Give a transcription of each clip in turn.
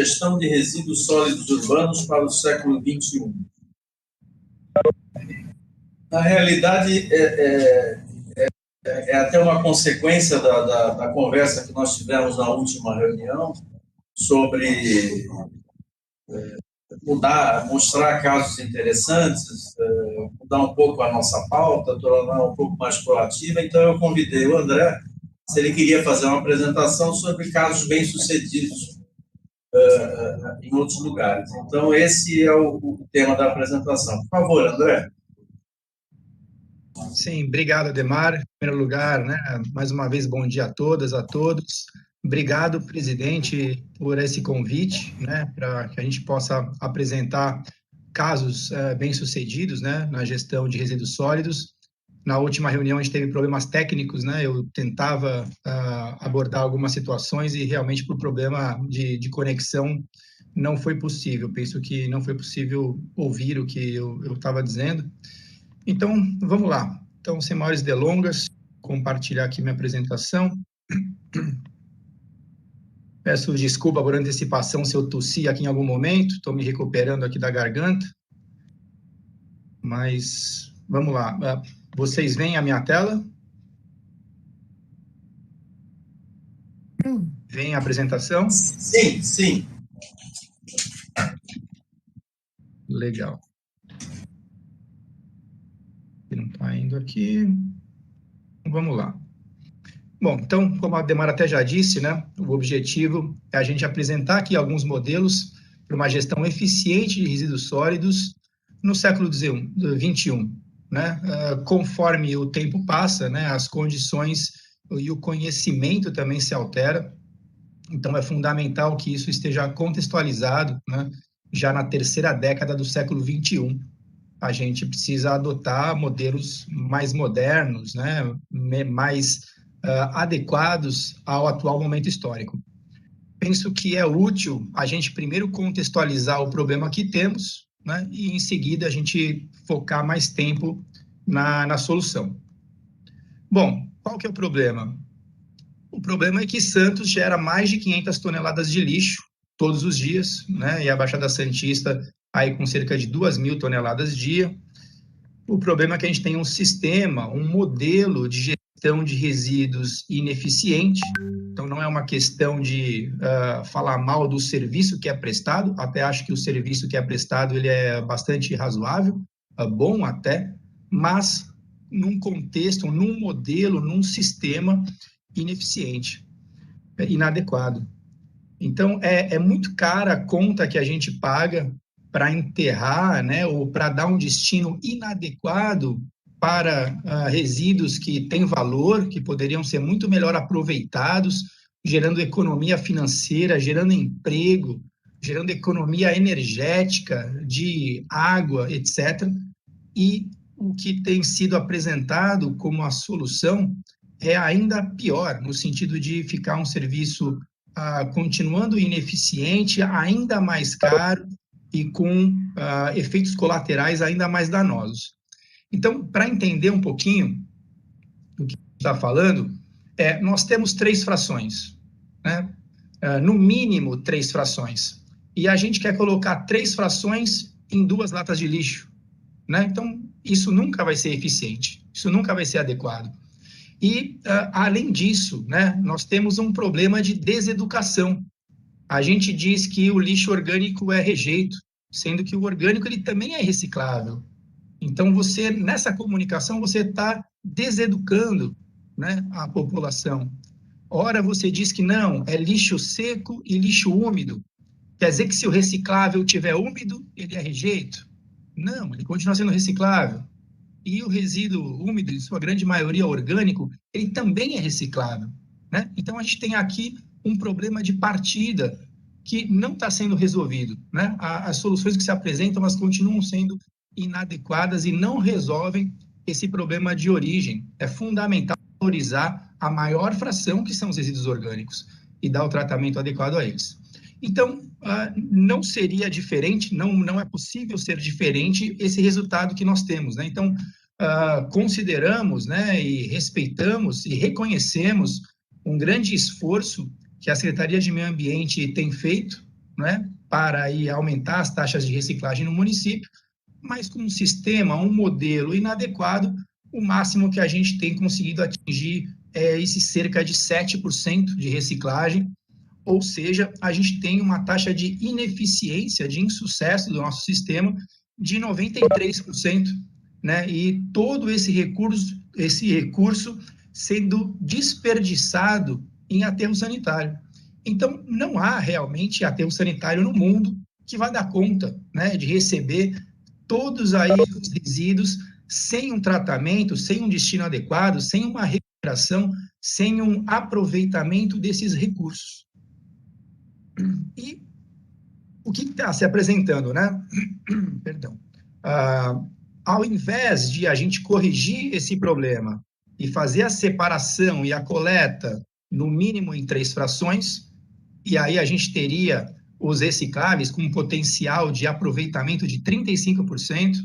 gestão de resíduos sólidos urbanos para o século XXI. Na realidade, é até uma consequência da conversa que nós tivemos na última reunião sobre mostrar casos interessantes, mudar um pouco a nossa pauta, tornar um pouco mais proativa. Então, eu convidei o André, se ele queria fazer uma apresentação sobre casos bem-sucedidos em outros lugares. Então, esse é o tema da apresentação. Por favor, André. Sim, obrigado, Ademar. Em primeiro lugar, né, mais uma vez, bom dia a todas, a todos. Obrigado, presidente, por esse convite, né, para que a gente possa apresentar casos bem-sucedidos, né, na gestão de resíduos sólidos. Na última reunião, a gente teve problemas técnicos, né, eu tentava abordar algumas situações e realmente por problema de conexão não foi possível. Penso que não foi possível ouvir o que eu estava dizendo. Então, vamos lá. Então, sem maiores delongas, compartilhar aqui minha apresentação. Peço desculpa por antecipação se eu tossi aqui em algum momento, estou me recuperando aqui da garganta. Mas, vamos lá. Vocês veem a minha tela? Vem a apresentação? Sim, sim. Legal. Não está indo aqui. Vamos lá. Bom, então, como a Ademar até já disse, né, o objetivo é a gente apresentar aqui alguns modelos para uma gestão eficiente de resíduos sólidos no século XXI, né? Conforme o tempo passa, né, as condições e o conhecimento também se altera, então é fundamental que isso esteja contextualizado, né, já na terceira década do século XXI. A gente precisa adotar modelos mais modernos, né, mais adequados ao atual momento histórico. Penso que é útil a gente primeiro contextualizar o problema que temos, né, e em seguida a gente focar mais tempo na solução. Bom, qual que é o problema? O problema é que Santos gera mais de 500 toneladas de lixo todos os dias, né, e a Baixada Santista aí com cerca de 2.000 toneladas dia. O problema é que a gente tem um sistema, um modelo de gestão de resíduos ineficiente. Então, não é uma questão de falar mal do serviço que é prestado, até acho que o serviço que é prestado ele é bastante razoável, bom até, mas num contexto, num modelo, num sistema ineficiente, inadequado. Então, é muito cara a conta que a gente paga para enterrar, né, ou para dar um destino inadequado para resíduos que têm valor, que poderiam ser muito melhor aproveitados, gerando economia financeira, gerando emprego, gerando economia energética, de água, etc. E o que tem sido apresentado como a solução é ainda pior, no sentido de ficar um serviço continuando ineficiente, ainda mais caro, e com efeitos colaterais ainda mais danosos. Então, para entender um pouquinho do que está falando, nós temos 3 frações, né? No mínimo 3 frações, e a gente quer colocar 3 frações em 2 latas de lixo, né? Então, isso nunca vai ser eficiente, isso nunca vai ser adequado. E, além disso, né, nós temos um problema de deseducação. A gente diz que o lixo orgânico é rejeito, sendo que o orgânico ele também é reciclável. Então, nessa comunicação, você está deseducando, né, a população. Ora, você diz que não, é lixo seco e lixo úmido. Quer dizer que se o reciclável tiver úmido, ele é rejeito? Não, ele continua sendo reciclável. E o resíduo úmido, em sua grande maioria orgânico, ele também é reciclável, né? Então, a gente tem aqui um problema de partida que não está sendo resolvido, né? As soluções que se apresentam, elas continuam sendo inadequadas e não resolvem esse problema de origem. É fundamental valorizar a maior fração, que são os resíduos orgânicos, e dar o tratamento adequado a eles. Então, não seria diferente, não é possível ser diferente esse resultado que nós temos, né? Então, consideramos, né, e respeitamos e reconhecemos um grande esforço que a Secretaria de Meio Ambiente tem feito, né, para aí aumentar as taxas de reciclagem no município, mas com um sistema, um modelo inadequado, o máximo que a gente tem conseguido atingir é esse cerca de 7% de reciclagem, ou seja, a gente tem uma taxa de ineficiência, de insucesso do nosso sistema de 93%, né? E todo esse recurso sendo desperdiçado em aterro sanitário. Então, não há realmente aterro sanitário no mundo que vai dar conta, né, de receber todos aí os resíduos sem um tratamento, sem um destino adequado, sem uma recuperação, sem um aproveitamento desses recursos. E o que está se apresentando, né? Perdão. Ao invés de a gente corrigir esse problema e fazer a separação e a coleta, no mínimo em 3 frações, e aí a gente teria os recicláveis com um potencial de aproveitamento de 35%,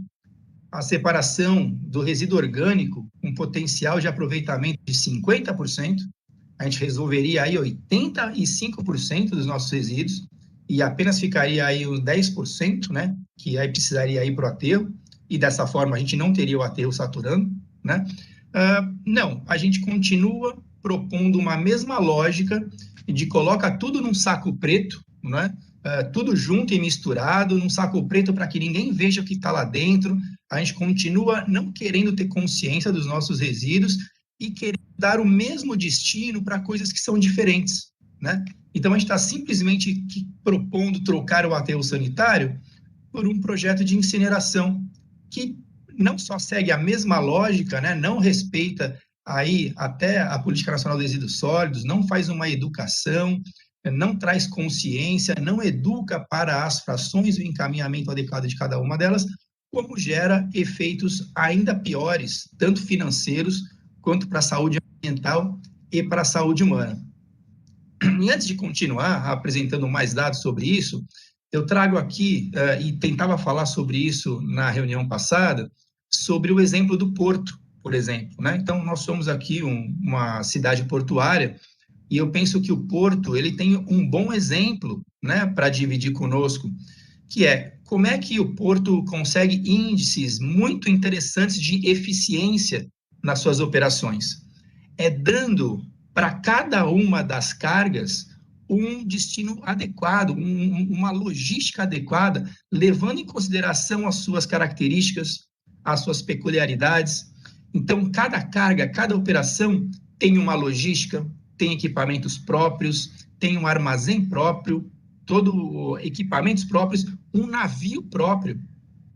a separação do resíduo orgânico com potencial de aproveitamento de 50%, a gente resolveria aí 85% dos nossos resíduos, e apenas ficaria aí os 10%, né, que aí precisaria ir para o aterro, e dessa forma a gente não teria o aterro saturando, né? Não, a gente continua propondo uma mesma lógica de coloca tudo num saco preto, né? Tudo junto e misturado, num saco preto para que ninguém veja o que está lá dentro. A gente continua não querendo ter consciência dos nossos resíduos e querendo dar o mesmo destino para coisas que são diferentes, né? Então, a gente está simplesmente propondo trocar o aterro sanitário por um projeto de incineração que não só segue a mesma lógica, né? Não respeita aí até a Política Nacional de Resíduos Sólidos, não faz uma educação, não traz consciência, não educa para as frações e o encaminhamento adequado de cada uma delas, como gera efeitos ainda piores, tanto financeiros quanto para a saúde ambiental e para a saúde humana. E antes de continuar apresentando mais dados sobre isso, eu trago aqui, e tentava falar sobre isso na reunião passada, sobre o exemplo do Porto, por exemplo, né? Então, nós somos aqui uma cidade portuária, e eu penso que o Porto ele tem um bom exemplo, né, para dividir conosco, que é como é que o Porto consegue índices muito interessantes de eficiência nas suas operações. É dando para cada uma das cargas um destino adequado, uma logística adequada, levando em consideração as suas características, as suas peculiaridades. Então, cada carga, cada operação tem uma logística, tem equipamentos próprios, tem um armazém próprio, todo equipamentos próprios, um navio próprio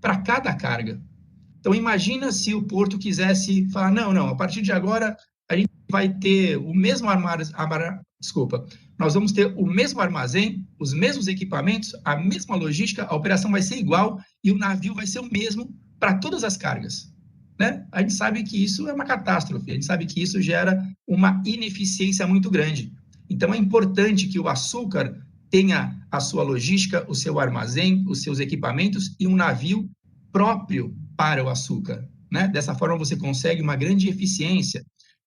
para cada carga. Então, imagina se o Porto quisesse falar, não, a partir de agora a gente vai ter o mesmo nós vamos ter o mesmo armazém, os mesmos equipamentos, a mesma logística, a operação vai ser igual e o navio vai ser o mesmo para todas as cargas, né? A gente sabe que isso é uma catástrofe, a gente sabe que isso gera uma ineficiência muito grande. Então, é importante que o açúcar tenha a sua logística, o seu armazém, os seus equipamentos e um navio próprio para o açúcar, né? Dessa forma, você consegue uma grande eficiência.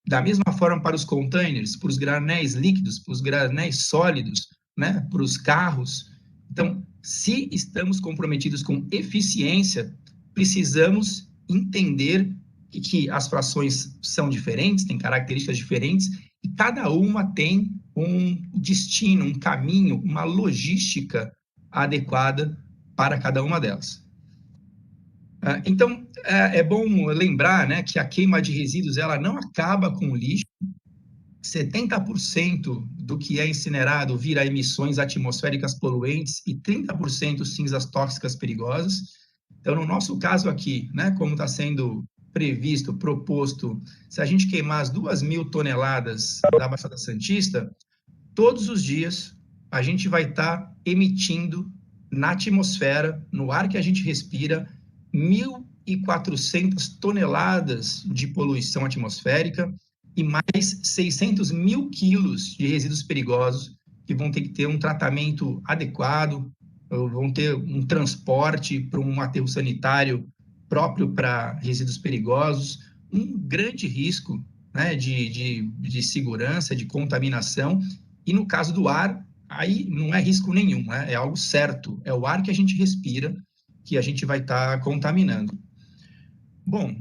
Da mesma forma para os containers, para os granéis líquidos, para os granéis sólidos, né? Para os carros. Então, se estamos comprometidos com eficiência, precisamos entender que as frações são diferentes, têm características diferentes, e cada uma tem um destino, um caminho, uma logística adequada para cada uma delas. Então, é bom lembrar, né, que a queima de resíduos ela não acaba com o lixo. 70% do que é incinerado vira emissões atmosféricas poluentes e 30% cinzas tóxicas perigosas. Então, no nosso caso aqui, né, como está sendo previsto, proposto, se a gente queimar as 2.000 toneladas da Baixada Santista, todos os dias a gente vai estar emitindo na atmosfera, no ar que a gente respira, 1.400 toneladas de poluição atmosférica e mais 600 mil quilos de resíduos perigosos que vão ter que ter um tratamento adequado, vão ter um transporte para um aterro sanitário próprio para resíduos perigosos, um grande risco, né, de segurança, de contaminação, e no caso do ar, aí não é risco nenhum, né? É algo certo, é o ar que a gente respira que a gente vai estar contaminando. Bom,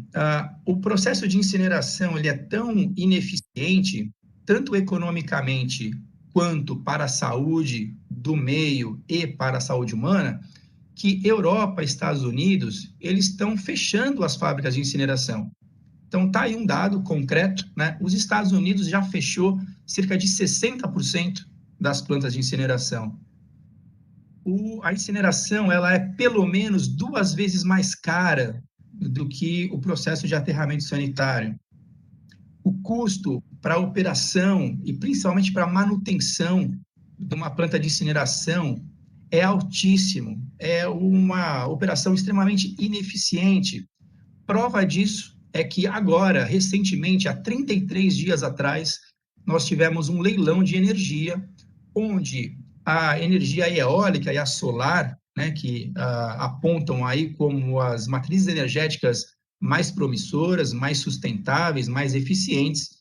o processo de incineração ele é tão ineficiente, tanto economicamente quanto para a saúde do meio e para a saúde humana, que Europa e Estados Unidos eles estão fechando as fábricas de incineração. Então, está aí um dado concreto, né? Os Estados Unidos já fechou cerca de 60% das plantas de incineração. A incineração ela é pelo menos 2 vezes mais cara do que o processo de aterramento sanitário. O custo para a operação e principalmente para a manutenção de uma planta de incineração é altíssimo. É uma operação extremamente ineficiente. Prova disso é que agora, recentemente, há 33 dias atrás, nós tivemos um leilão de energia, onde a energia eólica e a solar, né, que apontam aí como as matrizes energéticas mais promissoras, mais sustentáveis, mais eficientes,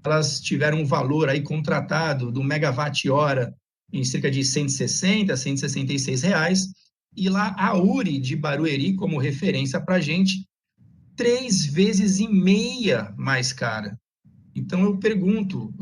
elas tiveram um valor aí contratado do megawatt-hora em cerca de 160, 166 reais, e lá a URI de Barueri, como referência para a gente, 3,5 vezes mais cara. Então eu pergunto,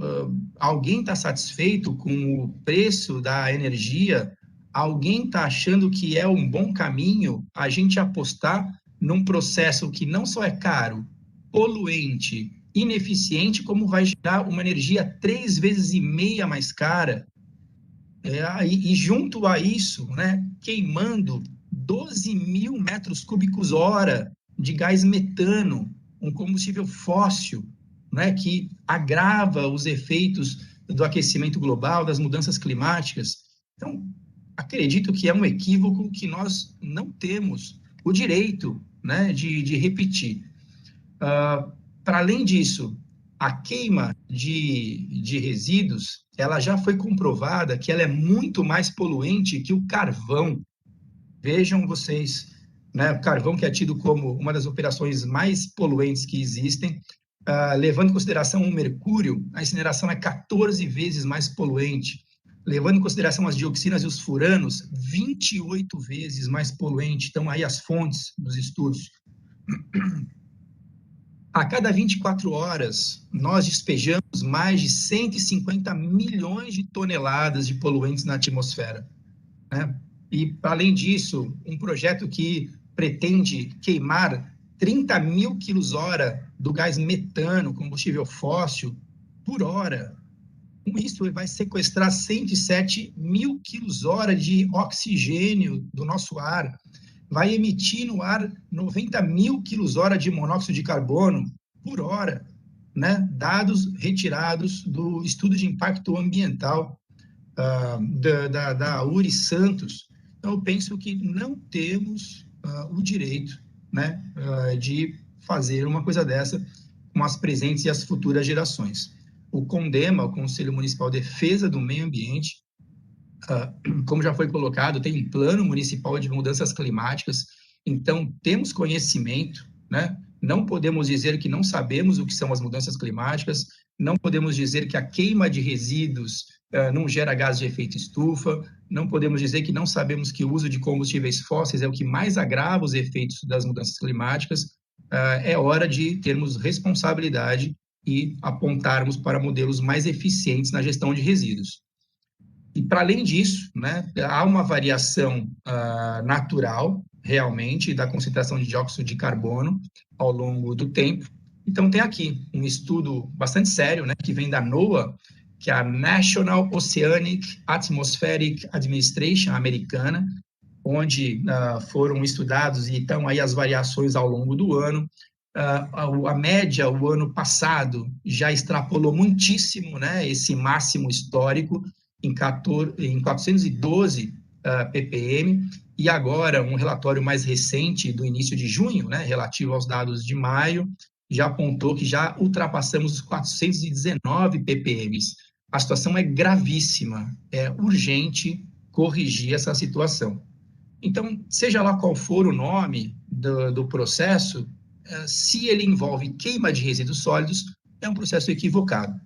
alguém está satisfeito com o preço da energia? Alguém está achando que é um bom caminho a gente apostar num processo que não só é caro, poluente, ineficiente, como vai gerar uma energia 3,5 vezes mais cara? E junto a isso, né, queimando 12 mil metros cúbicos hora de gás metano, um combustível fóssil, né, que agrava os efeitos do aquecimento global, das mudanças climáticas. Então, acredito que é um equívoco que nós não temos o direito, né, de repetir. Para além disso, a queima de resíduos, ela já foi comprovada que ela é muito mais poluente que o carvão. Vejam vocês, né, o carvão que é tido como uma das operações mais poluentes que existem, levando em consideração o mercúrio, a incineração é 14 vezes mais poluente. Levando em consideração as dioxinas e os furanos, 28 vezes mais poluente. Estão aí as fontes dos estudos. A cada 24 horas, nós despejamos mais de 150 milhões de toneladas de poluentes na atmosfera, né? E, além disso, um projeto que pretende queimar 30 mil quilos-hora do gás metano, combustível fóssil, por hora. Com isso, ele vai sequestrar 107 mil quilos-hora de oxigênio do nosso ar, vai emitir no ar 90 mil quilos-hora de monóxido de carbono por hora, né? Dados retirados do estudo de impacto ambiental da URI Santos. Então, eu penso que não temos o direito, né, de fazer uma coisa dessa com as presentes e as futuras gerações. O CONDEMA, o Conselho Municipal de Defesa do Meio Ambiente, como já foi colocado, tem um plano municipal de mudanças climáticas, então temos conhecimento, né? Não podemos dizer que não sabemos o que são as mudanças climáticas, não podemos dizer que a queima de resíduos não gera gases de efeito estufa, não podemos dizer que não sabemos que o uso de combustíveis fósseis é o que mais agrava os efeitos das mudanças climáticas. É hora de termos responsabilidade e apontarmos para modelos mais eficientes na gestão de resíduos. E, para além disso, né, há uma variação natural, realmente, da concentração de dióxido de carbono ao longo do tempo. Então, tem aqui um estudo bastante sério, né, que vem da NOAA, que é a National Oceanic Atmospheric Administration americana, onde foram estudados e estão aí as variações ao longo do ano. A média, o ano passado, já extrapolou muitíssimo, né, esse máximo histórico, em 412 ppm, e agora um relatório mais recente do início de junho, né, relativo aos dados de maio, já apontou que já ultrapassamos os 419 ppm. A situação é gravíssima, é urgente corrigir essa situação. Então, seja lá qual for o nome do processo, se ele envolve queima de resíduos sólidos, é um processo equivocado.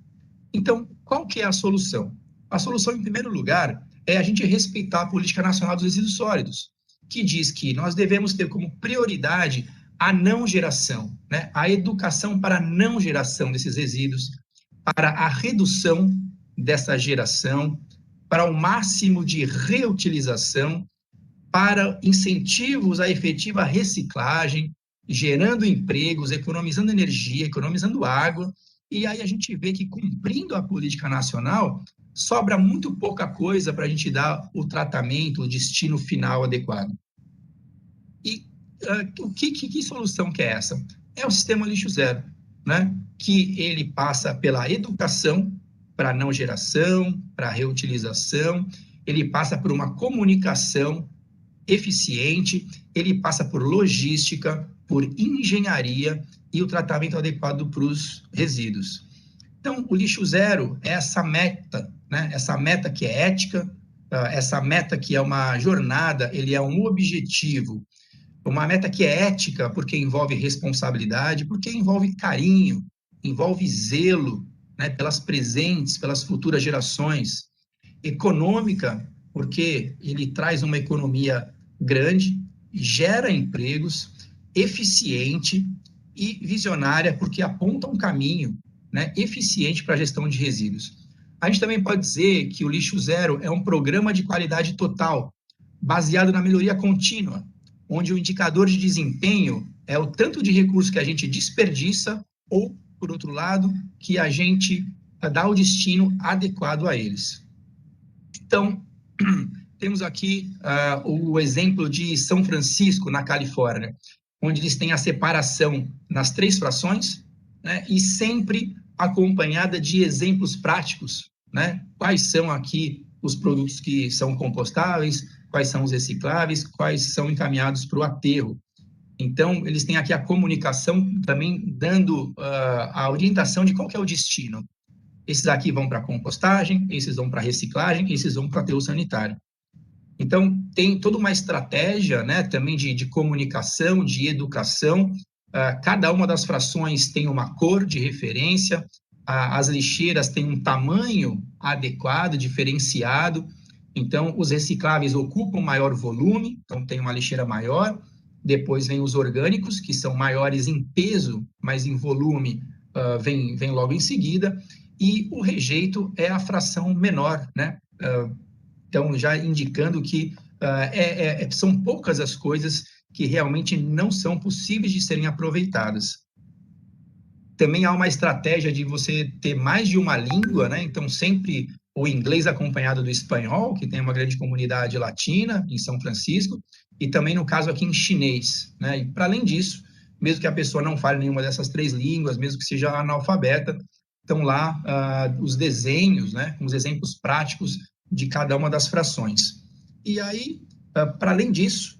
Então, qual que é a solução? A solução, em primeiro lugar, é a gente respeitar a Política Nacional dos Resíduos Sólidos, que diz que nós devemos ter como prioridade a não geração, né? A educação para a não geração desses resíduos, para a redução dessa geração, para o máximo de reutilização, para incentivos à efetiva reciclagem, gerando empregos, economizando energia, economizando água. E aí a gente vê que, cumprindo a política nacional, sobra muito pouca coisa para a gente dar o tratamento, o destino final adequado. E que solução que é essa? É o sistema lixo zero, né? Que ele passa pela educação para não geração, para reutilização, ele passa por uma comunicação eficiente, ele passa por logística, por engenharia e o tratamento adequado para os resíduos. Então, o lixo zero é essa meta, né? Essa meta que é ética, essa meta que é uma jornada, ele é um objetivo, uma meta que é ética porque envolve responsabilidade, porque envolve carinho, envolve zelo, né, pelas presentes, pelas futuras gerações. Econômica, porque ele traz uma economia grande, gera empregos, eficiente e visionária, porque aponta um caminho, né, eficiente para a gestão de resíduos. A gente também pode dizer que o lixo zero é um programa de qualidade total, baseado na melhoria contínua, onde o indicador de desempenho é o tanto de recursos que a gente desperdiça ou, por outro lado, que a gente dá o destino adequado a eles. Então, temos aqui o exemplo de São Francisco, na Califórnia, onde eles têm a separação nas 3 frações, né, e sempre acompanhada de exemplos práticos, né? Quais são aqui os produtos que são compostáveis, quais são os recicláveis, quais são encaminhados para o aterro. Então, eles têm aqui a comunicação também dando a orientação de qual que é o destino. Esses aqui vão para a compostagem, esses vão para a reciclagem, esses vão para o aterro sanitário. Então, tem toda uma estratégia, né, também de comunicação, de educação. Cada uma das frações tem uma cor de referência, as lixeiras têm um tamanho adequado, diferenciado. Então, os recicláveis ocupam maior volume, então tem uma lixeira maior. Depois vem os orgânicos, que são maiores em peso, mas em volume vem logo em seguida. E o rejeito é a fração menor, né? Então, já indicando que são poucas as coisas que realmente não são possíveis de serem aproveitadas. Também há uma estratégia de você ter mais de uma língua, né? Então, sempre o inglês acompanhado do espanhol, que tem uma grande comunidade latina em São Francisco, e também, no caso aqui, em chinês, né? E, para além disso, mesmo que a pessoa não fale nenhuma dessas 3 línguas, mesmo que seja analfabeta, estão lá os desenhos, né? Com os exemplos práticos de cada uma das frações. E aí, para além disso,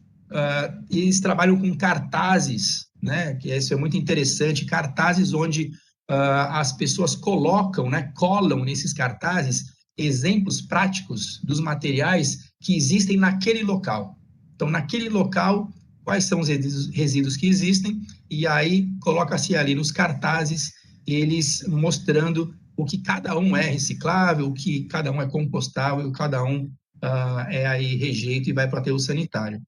eles trabalham com cartazes, né? Que isso é muito interessante, cartazes onde as pessoas colocam, né? Colam nesses cartazes exemplos práticos dos materiais que existem naquele local. Então, naquele local, quais são os resíduos que existem, e aí coloca-se ali nos cartazes, eles mostrando o que cada um é reciclável, o que cada um é compostável, o que cada um é aí rejeito e vai para o aterro sanitário.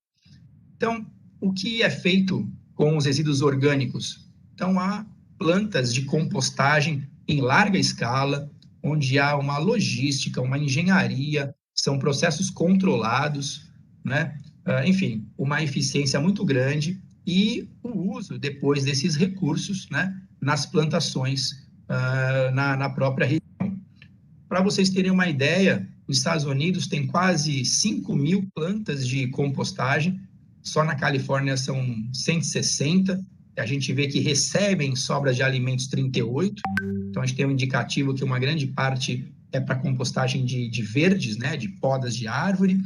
Então, o que é feito com os resíduos orgânicos? Então, há plantas de compostagem em larga escala, onde há uma logística, uma engenharia, são processos controlados, né? Enfim, uma eficiência muito grande e o uso depois desses recursos, né, nas plantações na própria região. Para vocês terem uma ideia, os Estados Unidos tem quase 5.000 plantas de compostagem, só na Califórnia são 160, a gente vê que recebem sobras de alimentos 38, então a gente tem um indicativo que uma grande parte é para compostagem de verdes, né, de podas de árvore.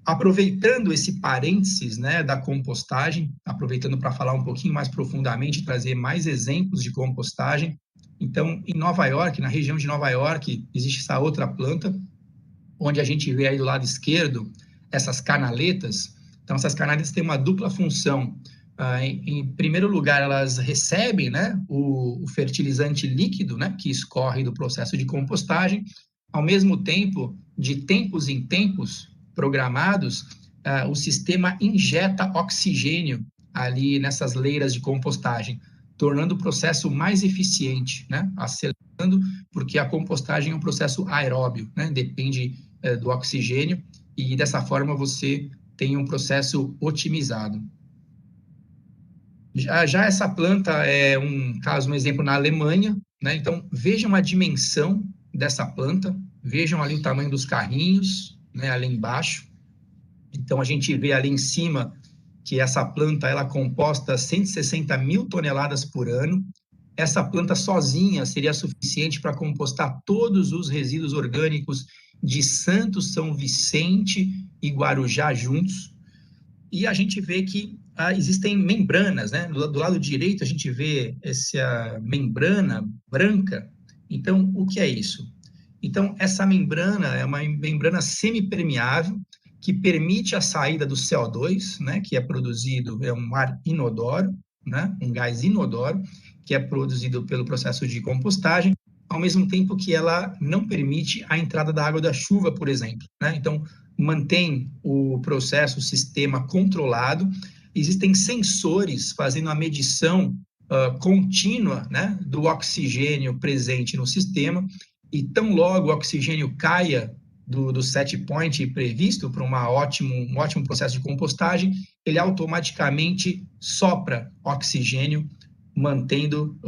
Aproveitando esse parênteses, né, da compostagem, aproveitando para falar um pouquinho mais profundamente, trazer mais exemplos de compostagem. Então, em Nova York, na região de Nova York, existe essa outra planta, onde a gente vê aí do lado esquerdo essas canaletas. Então, essas canaletas têm uma dupla função. Em primeiro lugar, elas recebem, né, o fertilizante líquido, né, que escorre do processo de compostagem, ao mesmo tempo, de tempos em tempos programados, o sistema injeta oxigênio ali nessas leiras de compostagem, tornando o processo mais eficiente, né? Acelerando, porque a compostagem é um processo aeróbio, né? Depende do oxigênio, e dessa forma você tem um processo otimizado. Já essa planta é um exemplo na Alemanha, né? Então, vejam a dimensão dessa planta, vejam ali o tamanho dos carrinhos, né, ali embaixo. Então, a gente vê ali em cima que essa planta ela composta 160 mil toneladas por ano. Essa planta sozinha seria suficiente para compostar todos os resíduos orgânicos de Santos, São Vicente e Guarujá juntos. E a gente vê que existem membranas, né? Do lado direito a gente vê essa membrana branca. Então, o que é isso? Então, essa membrana é uma membrana semipermeável que permite a saída do CO2, né? Que é produzido, é um ar inodoro, né? Um gás inodoro, que é produzido pelo processo de compostagem, ao mesmo tempo que ela não permite a entrada da água da chuva, por exemplo, né? Então, mantém o processo, o sistema controlado. Existem sensores fazendo a medição contínua, né, do oxigênio presente no sistema, e tão logo o oxigênio caia do set point previsto para um ótimo processo de compostagem, ele automaticamente sopra oxigênio, mantendo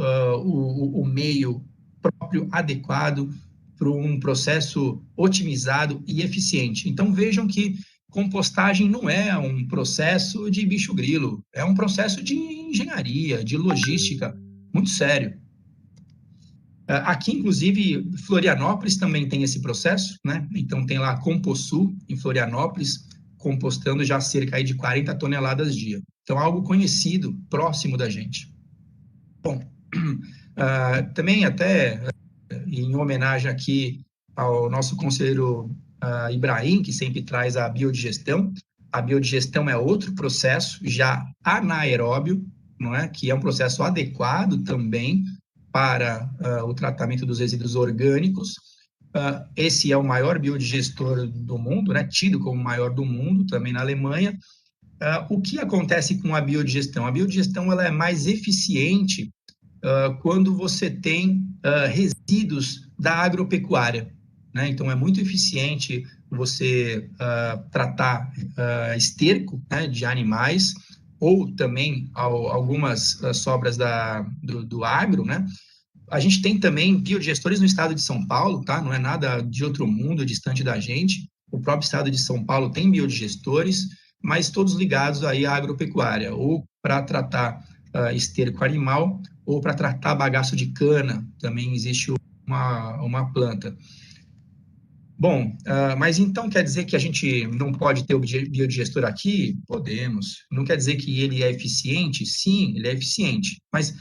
o meio próprio adequado para um processo otimizado e eficiente. Então, vejam que compostagem não é um processo de bicho-grilo, é um processo de engenharia, de logística, muito sério. Aqui, inclusive, Florianópolis também tem esse processo, né? Então, tem lá a Composul, em Florianópolis, compostando já cerca de 40 toneladas dia. Então, algo conhecido, próximo da gente. Bom, também até em homenagem aqui ao nosso conselheiro Ibrahim, que sempre traz a biodigestão. A biodigestão é outro processo já anaeróbio, não é? Que é um processo adequado também para o tratamento dos resíduos orgânicos. Esse é o maior biodigestor do mundo, né? Tido como o maior do mundo, também na Alemanha. O que acontece com a biodigestão? A biodigestão ela é mais eficiente quando você tem resíduos da agropecuária, né? Então, é muito eficiente você tratar esterco, né, de animais, ou também algumas sobras do agro, né? A gente tem também biodigestores no estado de São Paulo, tá? Não é nada de outro mundo, distante da gente. O próprio estado de São Paulo tem biodigestores, mas todos ligados aí à agropecuária, ou para tratar esterco animal, ou para tratar bagaço de cana, também existe uma planta. Bom, mas então quer dizer que a gente não pode ter o biodigestor aqui? Podemos. Não quer dizer que ele é eficiente? Sim, ele é eficiente. Mas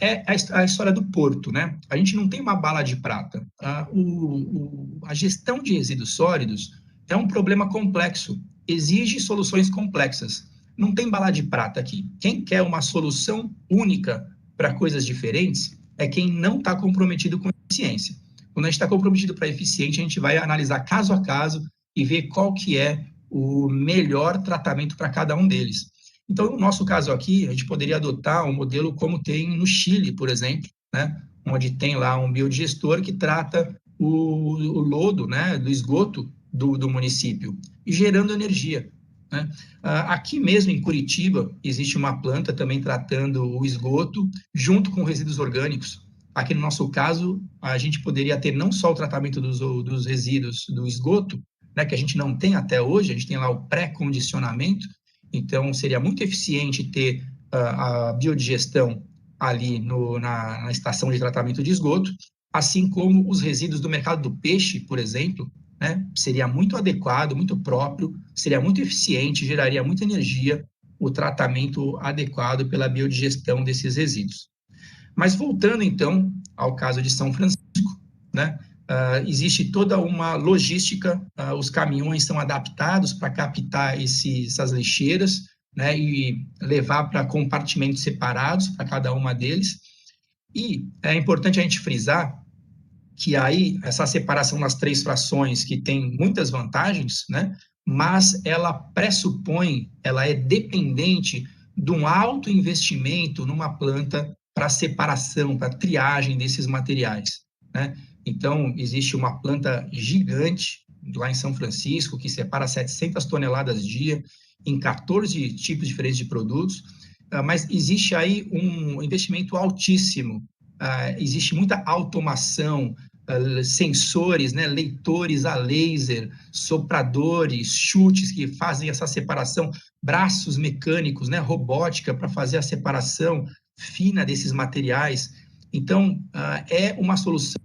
é a história do porto, né? A gente não tem uma bala de prata. A gestão de resíduos sólidos é um problema complexo, exige soluções complexas. Não tem bala de prata aqui. Quem quer uma solução única para coisas diferentes é quem não está comprometido com a eficiência. Quando a gente está comprometido para eficiente, a gente vai analisar caso a caso e ver qual que é o melhor tratamento para cada um deles. Então, no nosso caso aqui, a gente poderia adotar um modelo como tem no Chile, por exemplo, né? Onde tem lá um biodigestor que trata o lodo, né, do esgoto do município, e gerando energia, né? Aqui mesmo em Curitiba, existe uma planta também tratando o esgoto junto com resíduos orgânicos. Aqui no nosso caso, a gente poderia ter não só o tratamento dos resíduos do esgoto, né, que a gente não tem até hoje, a gente tem lá o pré-condicionamento, então seria muito eficiente ter a biodigestão ali na estação de tratamento de esgoto, assim como os resíduos do mercado do peixe, por exemplo, né, seria muito adequado, muito próprio, seria muito eficiente, geraria muita energia o tratamento adequado pela biodigestão desses resíduos. Mas voltando, então, ao caso de São Francisco, né, existe toda uma logística, os caminhões são adaptados para captar essas lixeiras, né, e levar para compartimentos separados para cada uma deles. E é importante a gente frisar que aí essa separação nas 3 frações, que tem muitas vantagens, né? Mas ela pressupõe, ela é dependente de um alto investimento numa planta para separação, para triagem desses materiais, né? Então, existe uma planta gigante lá em São Francisco que separa 700 toneladas dia em 14 tipos diferentes de produtos, mas existe aí um investimento altíssimo, existe muita automação, sensores, né, leitores a laser, sopradores, chutes que fazem essa separação, braços mecânicos, né, robótica para fazer a separação fina desses materiais. Então, é uma solução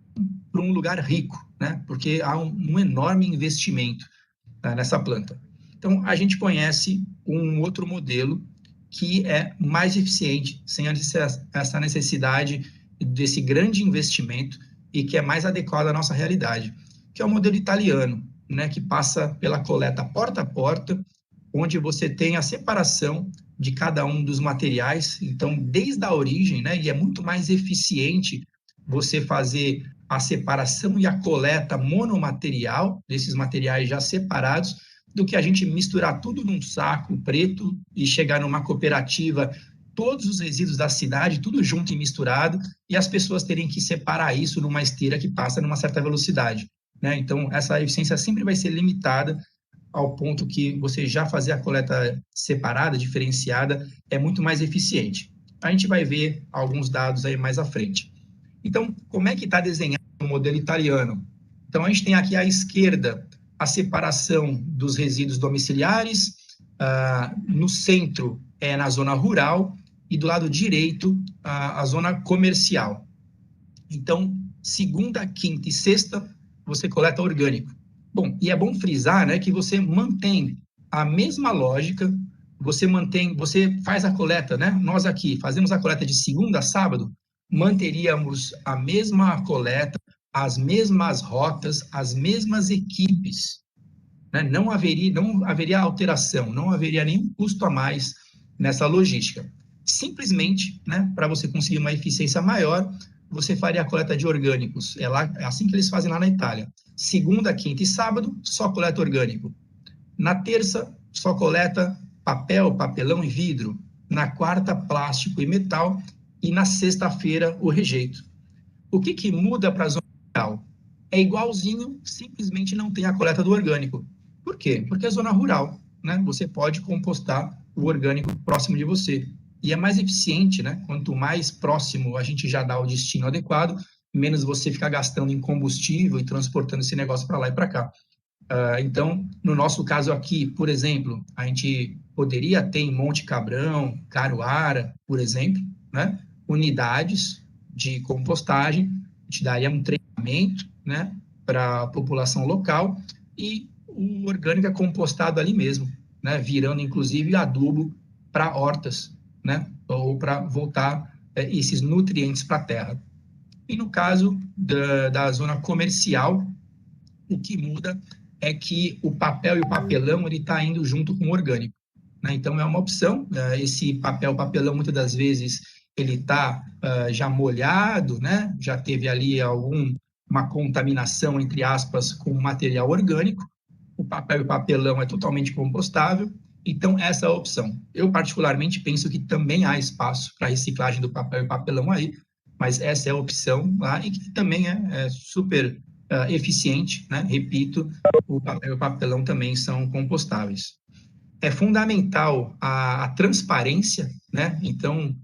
para um lugar rico, né, porque há um enorme investimento nessa planta. Então, a gente conhece um outro modelo que é mais eficiente, sem essa necessidade desse grande investimento e que é mais adequado à nossa realidade, que é o modelo italiano, né, que passa pela coleta porta a porta, onde você tem a separação de cada um dos materiais, então, desde a origem, né, e é muito mais eficiente você fazer a separação e a coleta monomaterial desses materiais já separados, do que a gente misturar tudo num saco preto e chegar numa cooperativa, todos os resíduos da cidade, tudo junto e misturado, e as pessoas terem que separar isso numa esteira que passa numa certa velocidade, né? Então, essa eficiência sempre vai ser limitada ao ponto que você já fazer a coleta separada, diferenciada, é muito mais eficiente. A gente vai ver alguns dados aí mais à frente. Então, como é que está desenhado o modelo italiano? Então, a gente tem aqui à esquerda a separação dos resíduos domiciliares, no centro é na zona rural e do lado direito a zona comercial. Então, segunda, quinta e sexta, você coleta orgânico. Bom, e é bom frisar, né, que você mantém a mesma lógica, você faz a coleta, né? Nós aqui fazemos a coleta de segunda a sábado, manteríamos a mesma coleta, as mesmas rotas, as mesmas equipes, né? Não haveria alteração, não haveria nenhum custo a mais nessa logística. Simplesmente, né, para você conseguir uma eficiência maior, você faria a coleta de orgânicos. É assim que eles fazem lá na Itália. Segunda, quinta e sábado, só coleta orgânico. Na terça, só coleta papel, papelão e vidro. Na quarta, plástico e metal. E na sexta-feira, o rejeito. O que muda para a zona rural? É igualzinho, simplesmente não tem a coleta do orgânico. Por quê? Porque é zona rural, né? Você pode compostar o orgânico próximo de você. E é mais eficiente, né? Quanto mais próximo a gente já dá o destino adequado, menos você ficar gastando em combustível e transportando esse negócio para lá e para cá. Então, no nosso caso aqui, por exemplo, a gente poderia ter em Monte Cabrão, Caruara, por exemplo, né? Unidades de compostagem, a gente daria um treinamento, né, para a população local e o orgânico é compostado ali mesmo, né, virando inclusive adubo para hortas, né, ou para voltar esses nutrientes para a terra. E no caso da zona comercial, o que muda é que o papel e o papelão ele está indo junto com o orgânico, né? Então é uma opção. Esse papelão muitas das vezes ele está já molhado, né? Já teve ali uma contaminação entre aspas com material orgânico. O papel e o papelão é totalmente compostável. Então essa é a opção. Eu particularmente penso que também há espaço para reciclagem do papel e papelão aí, mas essa é a opção lá e que também é super eficiente, né? Repito, o papel e o papelão também são compostáveis. É fundamental a transparência, né? Então,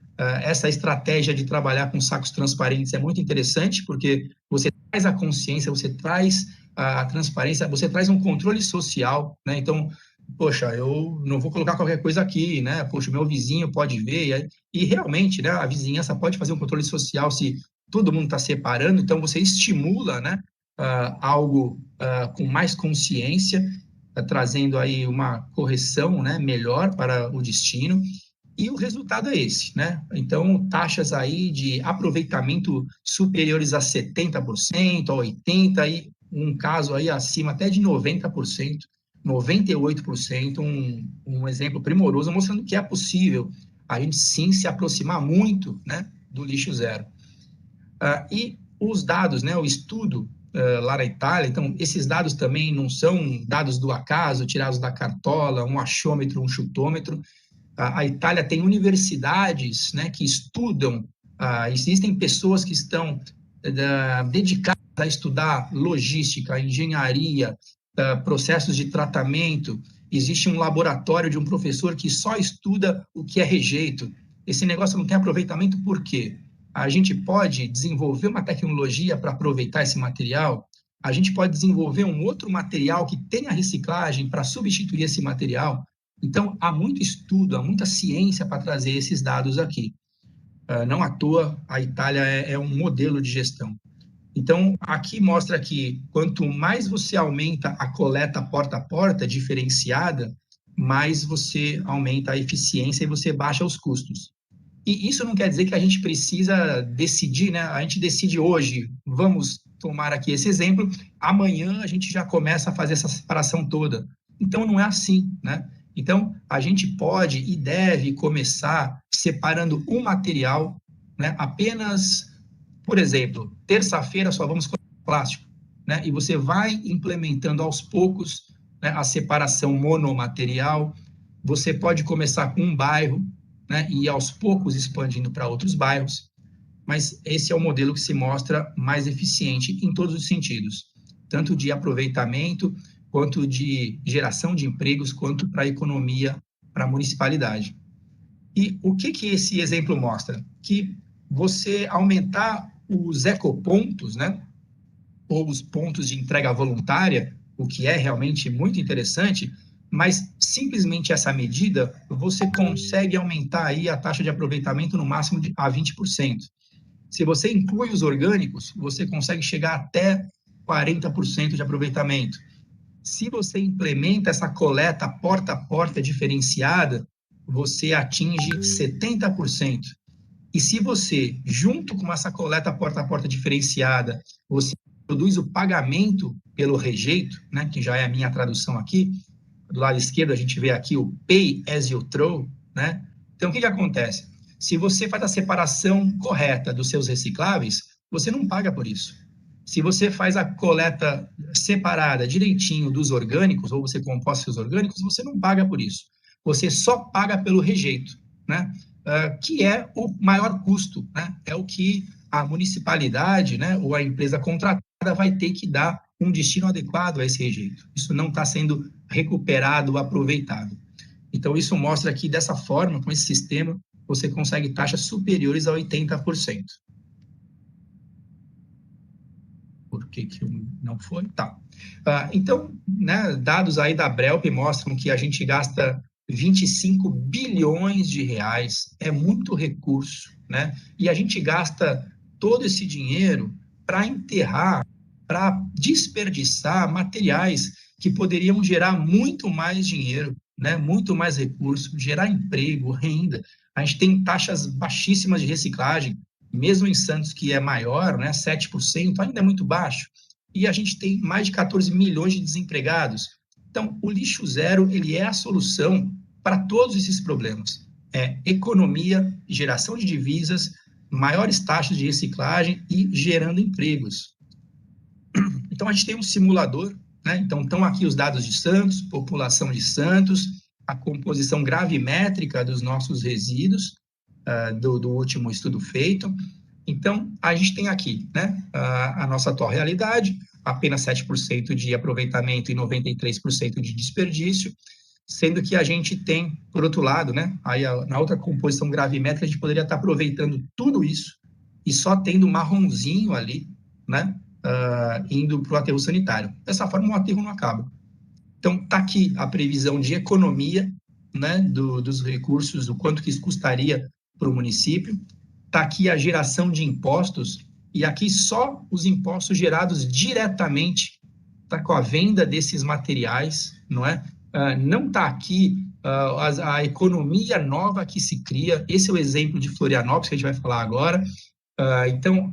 essa estratégia de trabalhar com sacos transparentes é muito interessante, porque você traz a consciência, você traz a transparência, você traz um controle social, né? Então, poxa, eu não vou colocar qualquer coisa aqui, né? Poxa, o meu vizinho pode ver, e realmente, né, a vizinhança pode fazer um controle social se todo mundo está separando, então você estimula, né, algo com mais consciência, trazendo aí uma correção, né, melhor para o destino, e o resultado é esse, né? Então, taxas aí de aproveitamento superiores a 70%, a 80%, e um caso aí acima até de 90%, 98%, um exemplo primoroso, mostrando que é possível a gente sim se aproximar muito, né, do lixo zero. E os dados, né, o estudo lá na Itália, então esses dados também não são dados do acaso, tirados da cartola, um achômetro, um chutômetro. A Itália tem universidades, né, que estudam, existem pessoas que estão dedicadas a estudar logística, engenharia, processos de tratamento. Existe um laboratório de um professor que só estuda o que é rejeito. Esse negócio não tem aproveitamento por quê? A gente pode desenvolver uma tecnologia para aproveitar esse material, a gente pode desenvolver um outro material que tenha reciclagem para substituir esse material. Então, há muito estudo, há muita ciência para trazer esses dados aqui. Não à toa, a Itália é um modelo de gestão. Então, aqui mostra que quanto mais você aumenta a coleta porta a porta, diferenciada, mais você aumenta a eficiência e você baixa os custos. E isso não quer dizer que a gente precisa decidir, né? A gente decide hoje, vamos tomar aqui esse exemplo, amanhã a gente já começa a fazer essa separação toda. Então, não é assim, né? Então, a gente pode e deve começar separando um material, né? Apenas, por exemplo, terça-feira só vamos coletar plástico, né? E você vai implementando aos poucos, né, a separação monomaterial. Você pode começar com um bairro, né, e aos poucos expandindo para outros bairros, mas esse é o modelo que se mostra mais eficiente em todos os sentidos, tanto de aproveitamento, quanto de geração de empregos, quanto para a economia, para a municipalidade. E o que esse exemplo mostra? Que você aumentar os ecopontos, né, ou os pontos de entrega voluntária, o que é realmente muito interessante, mas simplesmente essa medida, você consegue aumentar aí a taxa de aproveitamento no máximo a 20%. Se você inclui os orgânicos, você consegue chegar até 40% de aproveitamento. Se você implementa essa coleta porta a porta diferenciada, você atinge 70%. E se você, junto com essa coleta porta a porta diferenciada, você produz o pagamento pelo rejeito, né, que já é a minha tradução aqui, do lado esquerdo a gente vê aqui o pay as you throw, né? Então, o que acontece? Se você faz a separação correta dos seus recicláveis, você não paga por isso. Se você faz a coleta separada direitinho dos orgânicos, ou você composta seus orgânicos, você não paga por isso. Você só paga pelo rejeito, né? Que é o maior custo, né? É o que a municipalidade, né, ou a empresa contratada vai ter que dar um destino adequado a esse rejeito. Isso não está sendo recuperado, aproveitado. Então, isso mostra que, dessa forma, com esse sistema, você consegue taxas superiores a 80%. Por que não foi? Tá. Então, né, dados aí da Brelp mostram que a gente gasta 25 bilhões de reais, é muito recurso, né? E a gente gasta todo esse dinheiro para enterrar, para desperdiçar materiais que poderiam gerar muito mais dinheiro, né? Muito mais recurso, gerar emprego, renda. A gente tem taxas baixíssimas de reciclagem, mesmo em Santos, que é maior, né? 7%, ainda é muito baixo. E a gente tem mais de 14 milhões de desempregados. Então, o lixo zero, ele é a solução para todos esses problemas. É economia, geração de divisas, maiores taxas de reciclagem e gerando empregos. Então, a gente tem um simulador, né? Então, estão aqui os dados de Santos, população de Santos, a composição gravimétrica dos nossos resíduos, do último estudo feito. Então, a gente tem aqui, né, a nossa atual realidade, apenas 7% de aproveitamento e 93% de desperdício, sendo que a gente tem, por outro lado, né, aí na outra composição gravimétrica, a gente poderia estar aproveitando tudo isso e só tendo marronzinho ali, né, indo para o aterro sanitário. Dessa forma, o aterro não acaba. Então, está aqui a previsão de economia, né, dos recursos, o quanto que isso custaria para o município. Está aqui a geração de impostos, e aqui só os impostos gerados diretamente, tá, com a venda desses materiais, não é? Não está aqui a economia nova que se cria. Esse é o exemplo de Florianópolis, que a gente vai falar agora. Então,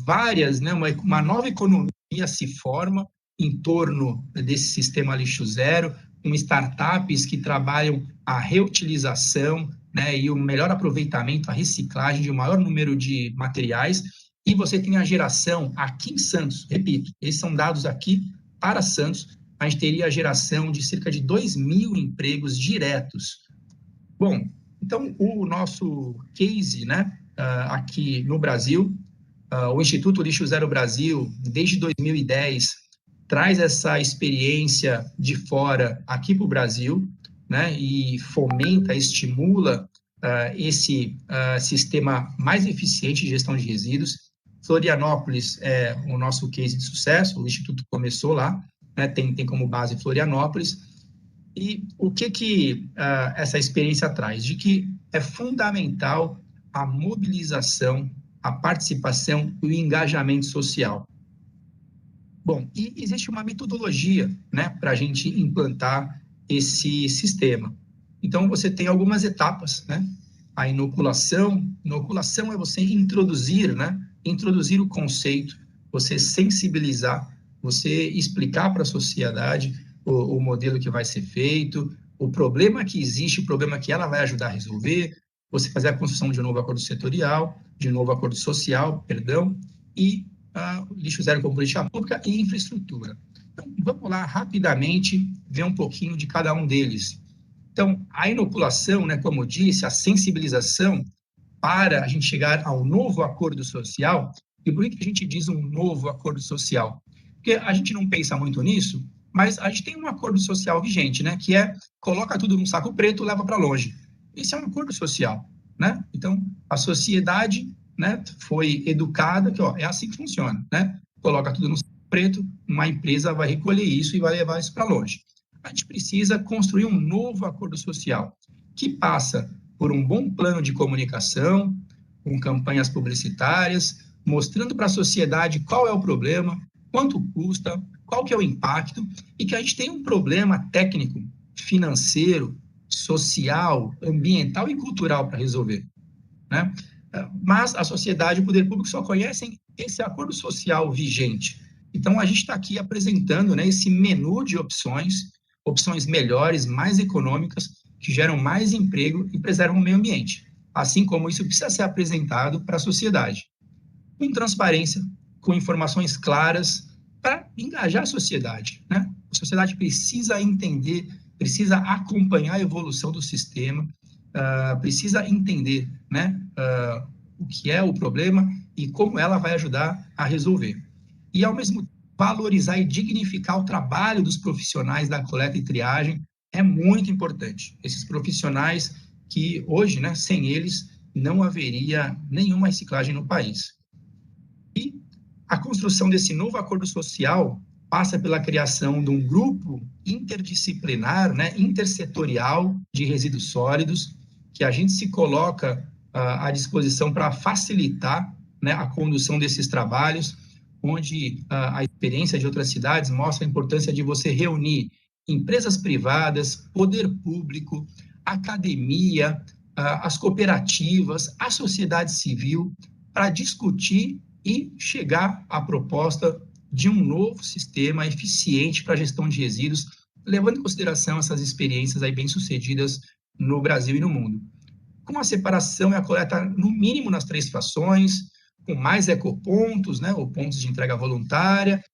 várias, né, uma nova economia se forma em torno desse sistema lixo zero, com startups que trabalham a reutilização, né, e o melhor aproveitamento, a reciclagem de um maior número de materiais, e você tem a geração aqui em Santos, repito, esses são dados aqui para Santos, a gente teria a geração de cerca de 2.000 empregos diretos. Bom, então o nosso case, né, aqui no Brasil, o Instituto Lixo Zero Brasil, desde 2010, traz essa experiência de fora aqui para o Brasil, né, e fomenta, estimula esse sistema mais eficiente de gestão de resíduos. Florianópolis é o nosso case de sucesso, o Instituto começou lá, né, tem como base Florianópolis. E o que essa experiência traz? De que é fundamental a mobilização, a participação e o engajamento social. Bom, e existe uma metodologia, né, para a gente implantar esse sistema. Então, você tem algumas etapas, né? A inoculação é você introduzir, né? Introduzir o conceito, você sensibilizar, você explicar para a sociedade o modelo que vai ser feito, o problema que existe, o problema que ela vai ajudar a resolver, você fazer a construção de um novo acordo setorial, de um novo acordo social, perdão, e lixo zero como política pública e infraestrutura. Então, vamos lá rapidamente ver um pouquinho de cada um deles. Então, a inoculação, né, como eu disse, a sensibilização para a gente chegar ao novo acordo social. E por que a gente diz um novo acordo social? Porque a gente não pensa muito nisso, mas a gente tem um acordo social vigente, né, que é coloca tudo num saco preto, leva para longe. Esse é um acordo social, né? Então, a sociedade, né, foi educada que é assim que funciona, né? Coloca tudo no saco preto, uma empresa vai recolher isso e vai levar isso para longe. A gente precisa construir um novo acordo social que passa por um bom plano de comunicação, com campanhas publicitárias, mostrando para a sociedade qual é o problema, quanto custa, qual que é o impacto, e que a gente tem um problema técnico, financeiro, social, ambiental e cultural para resolver, né? Mas a sociedade e o poder público só conhecem esse acordo social vigente. Então, a gente está aqui apresentando, né, esse menu de opções melhores, mais econômicas, que geram mais emprego e preservam o meio ambiente. Assim como isso precisa ser apresentado para a sociedade. Com transparência, com informações claras, para engajar a sociedade, né? A sociedade precisa entender, precisa acompanhar a evolução do sistema, precisa entender, né, o que é o problema e como ela vai ajudar a resolver. E, ao mesmo tempo, valorizar e dignificar o trabalho dos profissionais da coleta e triagem é muito importante. Esses profissionais que hoje, né, sem eles, não haveria nenhuma reciclagem no país. E a construção desse novo acordo social passa pela criação de um grupo interdisciplinar, né, intersetorial de resíduos sólidos, que a gente se coloca à disposição para facilitar, né, a condução desses trabalhos, onde a experiência de outras cidades mostra a importância de você reunir empresas privadas, poder público, academia, as cooperativas, a sociedade civil, para discutir e chegar à proposta de um novo sistema eficiente para a gestão de resíduos, levando em consideração essas experiências aí bem-sucedidas no Brasil e no mundo. Com a separação e a coleta, no mínimo, nas 3 frações, com mais ecopontos, né, ou pontos de entrega voluntária,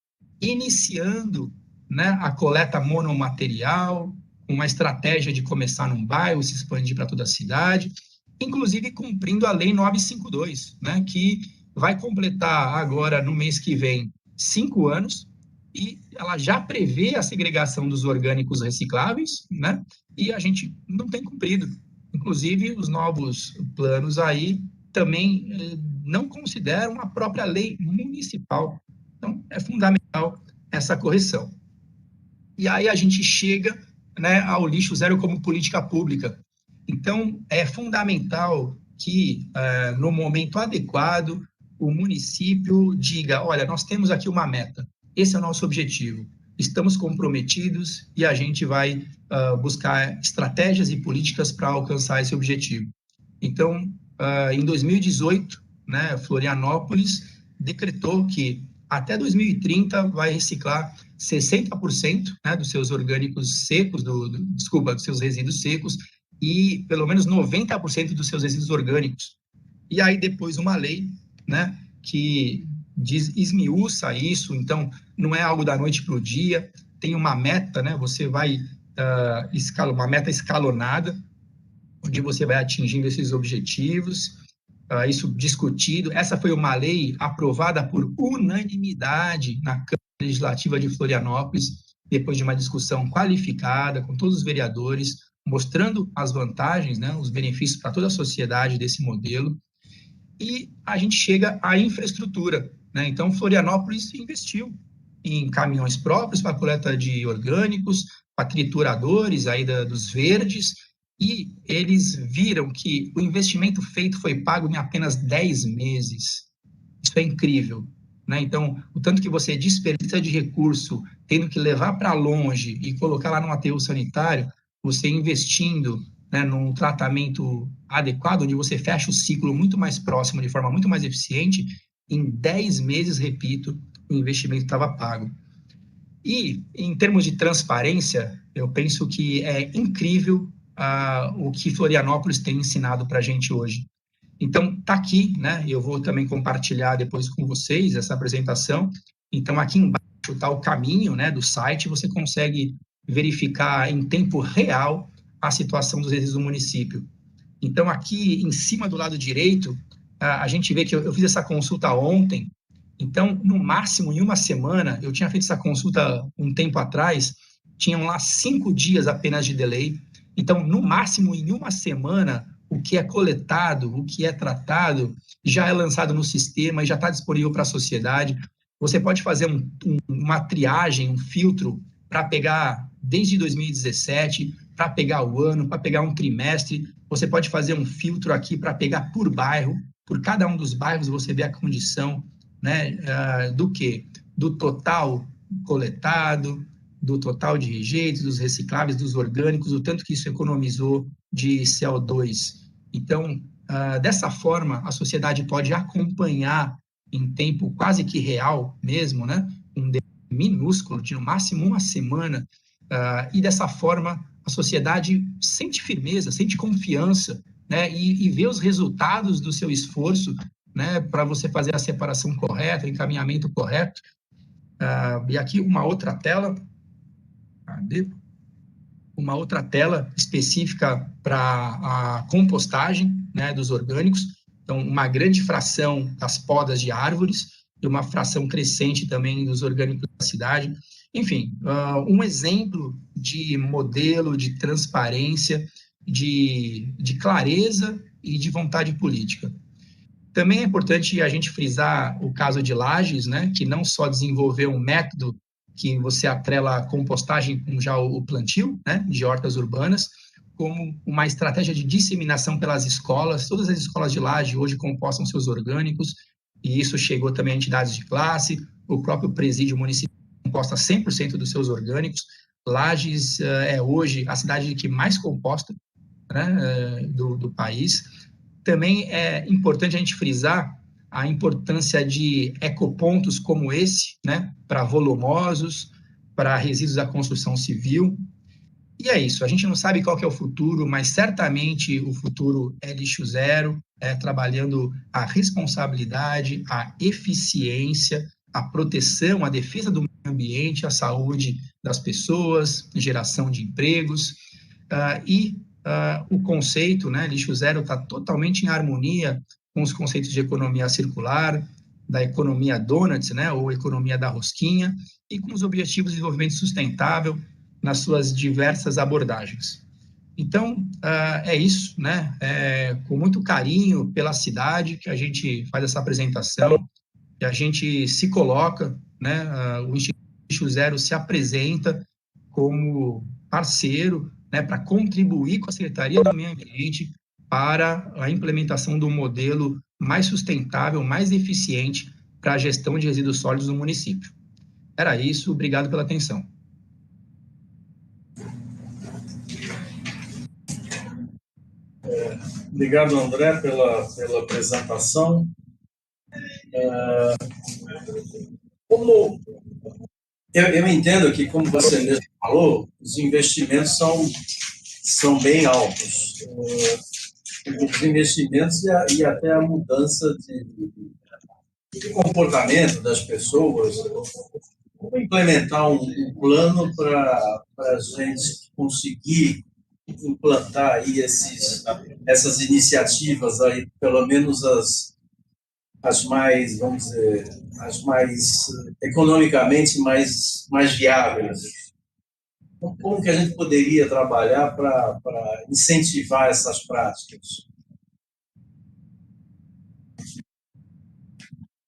iniciando, né, a coleta monomaterial, uma estratégia de começar num bairro, se expandir para toda a cidade, inclusive cumprindo a Lei 952, né, que vai completar agora, no mês que vem, 5 anos, e ela já prevê a segregação dos orgânicos recicláveis, né, e a gente não tem cumprido. Inclusive, os novos planos aí também não consideram a própria lei municipal. Então, é fundamental essa correção. E aí a gente chega, né, ao lixo zero como política pública. Então, é fundamental que, no momento adequado, o município diga, olha, nós temos aqui uma meta, esse é o nosso objetivo, estamos comprometidos e a gente vai buscar estratégias e políticas para alcançar esse objetivo. Então, em 2018, né, Florianópolis decretou que até 2030 vai reciclar 60%, né, dos seus orgânicos secos, dos seus resíduos secos, e pelo menos 90% dos seus resíduos orgânicos. E aí depois uma lei, né, que esmiuça isso, então não é algo da noite para o dia, tem uma meta, né? Você vai uma meta escalonada, onde você vai atingindo esses objetivos, isso discutido. Essa foi uma lei aprovada por unanimidade na Câmara Legislativa de Florianópolis, depois de uma discussão qualificada com todos os vereadores, mostrando as vantagens, né, os benefícios para toda a sociedade desse modelo. E a gente chega à infraestrutura, né? Então, Florianópolis investiu em caminhões próprios para a coleta de orgânicos, para trituradores aí dos verdes, e eles viram que o investimento feito foi pago em apenas 10 meses. Isso é incrível, né? Então, o tanto que você desperdiça de recurso, tendo que levar para longe e colocar lá num aterro sanitário, você investindo, né, num tratamento adequado, onde você fecha o ciclo muito mais próximo, de forma muito mais eficiente, em 10 meses, repito, o investimento estava pago. E, em termos de transparência, eu penso que é incrível o que Florianópolis tem ensinado para a gente hoje. Então, está aqui, né? Eu vou também compartilhar depois com vocês essa apresentação. Então, aqui embaixo está o caminho, né, do site, você consegue verificar em tempo real a situação dos resíduos do município. Então, aqui em cima do lado direito, a gente vê que eu fiz essa consulta ontem. Então, no máximo, em uma semana, eu tinha feito essa consulta um tempo atrás, tinham lá 5 dias apenas de delay. Então, no máximo, em uma semana, o que é coletado, o que é tratado, já é lançado no sistema e já está disponível para a sociedade. Você pode fazer uma triagem, um filtro, para pegar desde 2017, para pegar o ano, para pegar um trimestre. Você pode fazer um filtro aqui para pegar por bairro. Por cada um dos bairros você vê a condição, né, do quê? Do total coletado, do total de rejeitos, dos recicláveis, dos orgânicos, o tanto que isso economizou de CO2. Então, dessa forma, a sociedade pode acompanhar em tempo quase que real mesmo, né, um minúsculo, de no máximo uma semana, e dessa forma a sociedade sente firmeza, sente confiança, né, e vê os resultados do seu esforço, né, para você fazer a separação correta, o encaminhamento correto. E aqui uma outra tela, uma outra tela específica para a compostagem, né, dos orgânicos. Então, uma grande fração das podas de árvores e uma fração crescente também dos orgânicos da cidade. Enfim, um exemplo de modelo de transparência, de clareza e de vontade política. Também é importante a gente frisar o caso de Lages, né, que não só desenvolveu um método que você atrela a compostagem com já o plantio, né, de hortas urbanas, como uma estratégia de disseminação pelas escolas. Todas as escolas de Lages hoje compostam seus orgânicos, e isso chegou também a entidades de classe. O próprio presídio municipal composta 100% dos seus orgânicos. Lages é hoje a cidade que mais composta, né, do país. Também é importante a gente frisar a importância de ecopontos como esse, né, para volumosos, para resíduos da construção civil. E é isso, a gente não sabe qual que é o futuro, mas certamente o futuro é lixo zero, trabalhando a responsabilidade, a eficiência, a proteção, a defesa do meio ambiente, a saúde das pessoas, geração de empregos, o conceito, né, lixo zero está totalmente em harmonia com os conceitos de economia circular, da economia donuts, né, ou economia da rosquinha, e com os objetivos de desenvolvimento sustentável nas suas diversas abordagens. Então, é isso, né, com muito carinho pela cidade que a gente faz essa apresentação, que a gente se coloca, né, o Instituto Lixo Zero se apresenta como parceiro, né, para contribuir com a Secretaria do Meio Ambiente para a implementação do modelo mais sustentável, mais eficiente para a gestão de resíduos sólidos no município. Era isso, obrigado pela atenção. Obrigado, André, pela apresentação. Como eu entendo que, como você mesmo falou, os investimentos são bem altos. Os investimentos e até a mudança de comportamento das pessoas, como implementar um plano para a gente conseguir implantar aí essas iniciativas aí, pelo menos as mais, vamos dizer, as mais economicamente mais viáveis. Como que a gente poderia trabalhar para incentivar essas práticas?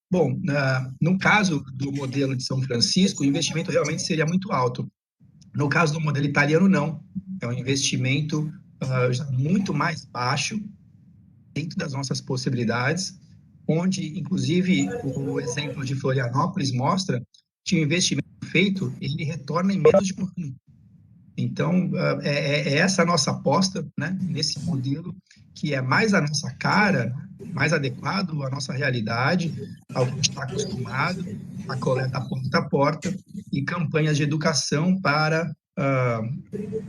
Bom, no caso do modelo de São Francisco, o investimento realmente seria muito alto. No caso do modelo italiano, não. É um investimento já muito mais baixo, dentro das nossas possibilidades, onde, inclusive, o exemplo de Florianópolis mostra que o investimento feito, ele retorna em menos de um ano. Então, é essa a nossa aposta, né, nesse modelo que é mais a nossa cara, mais adequado à nossa realidade, ao que a gente está acostumado, a coleta porta a porta e campanhas de educação para,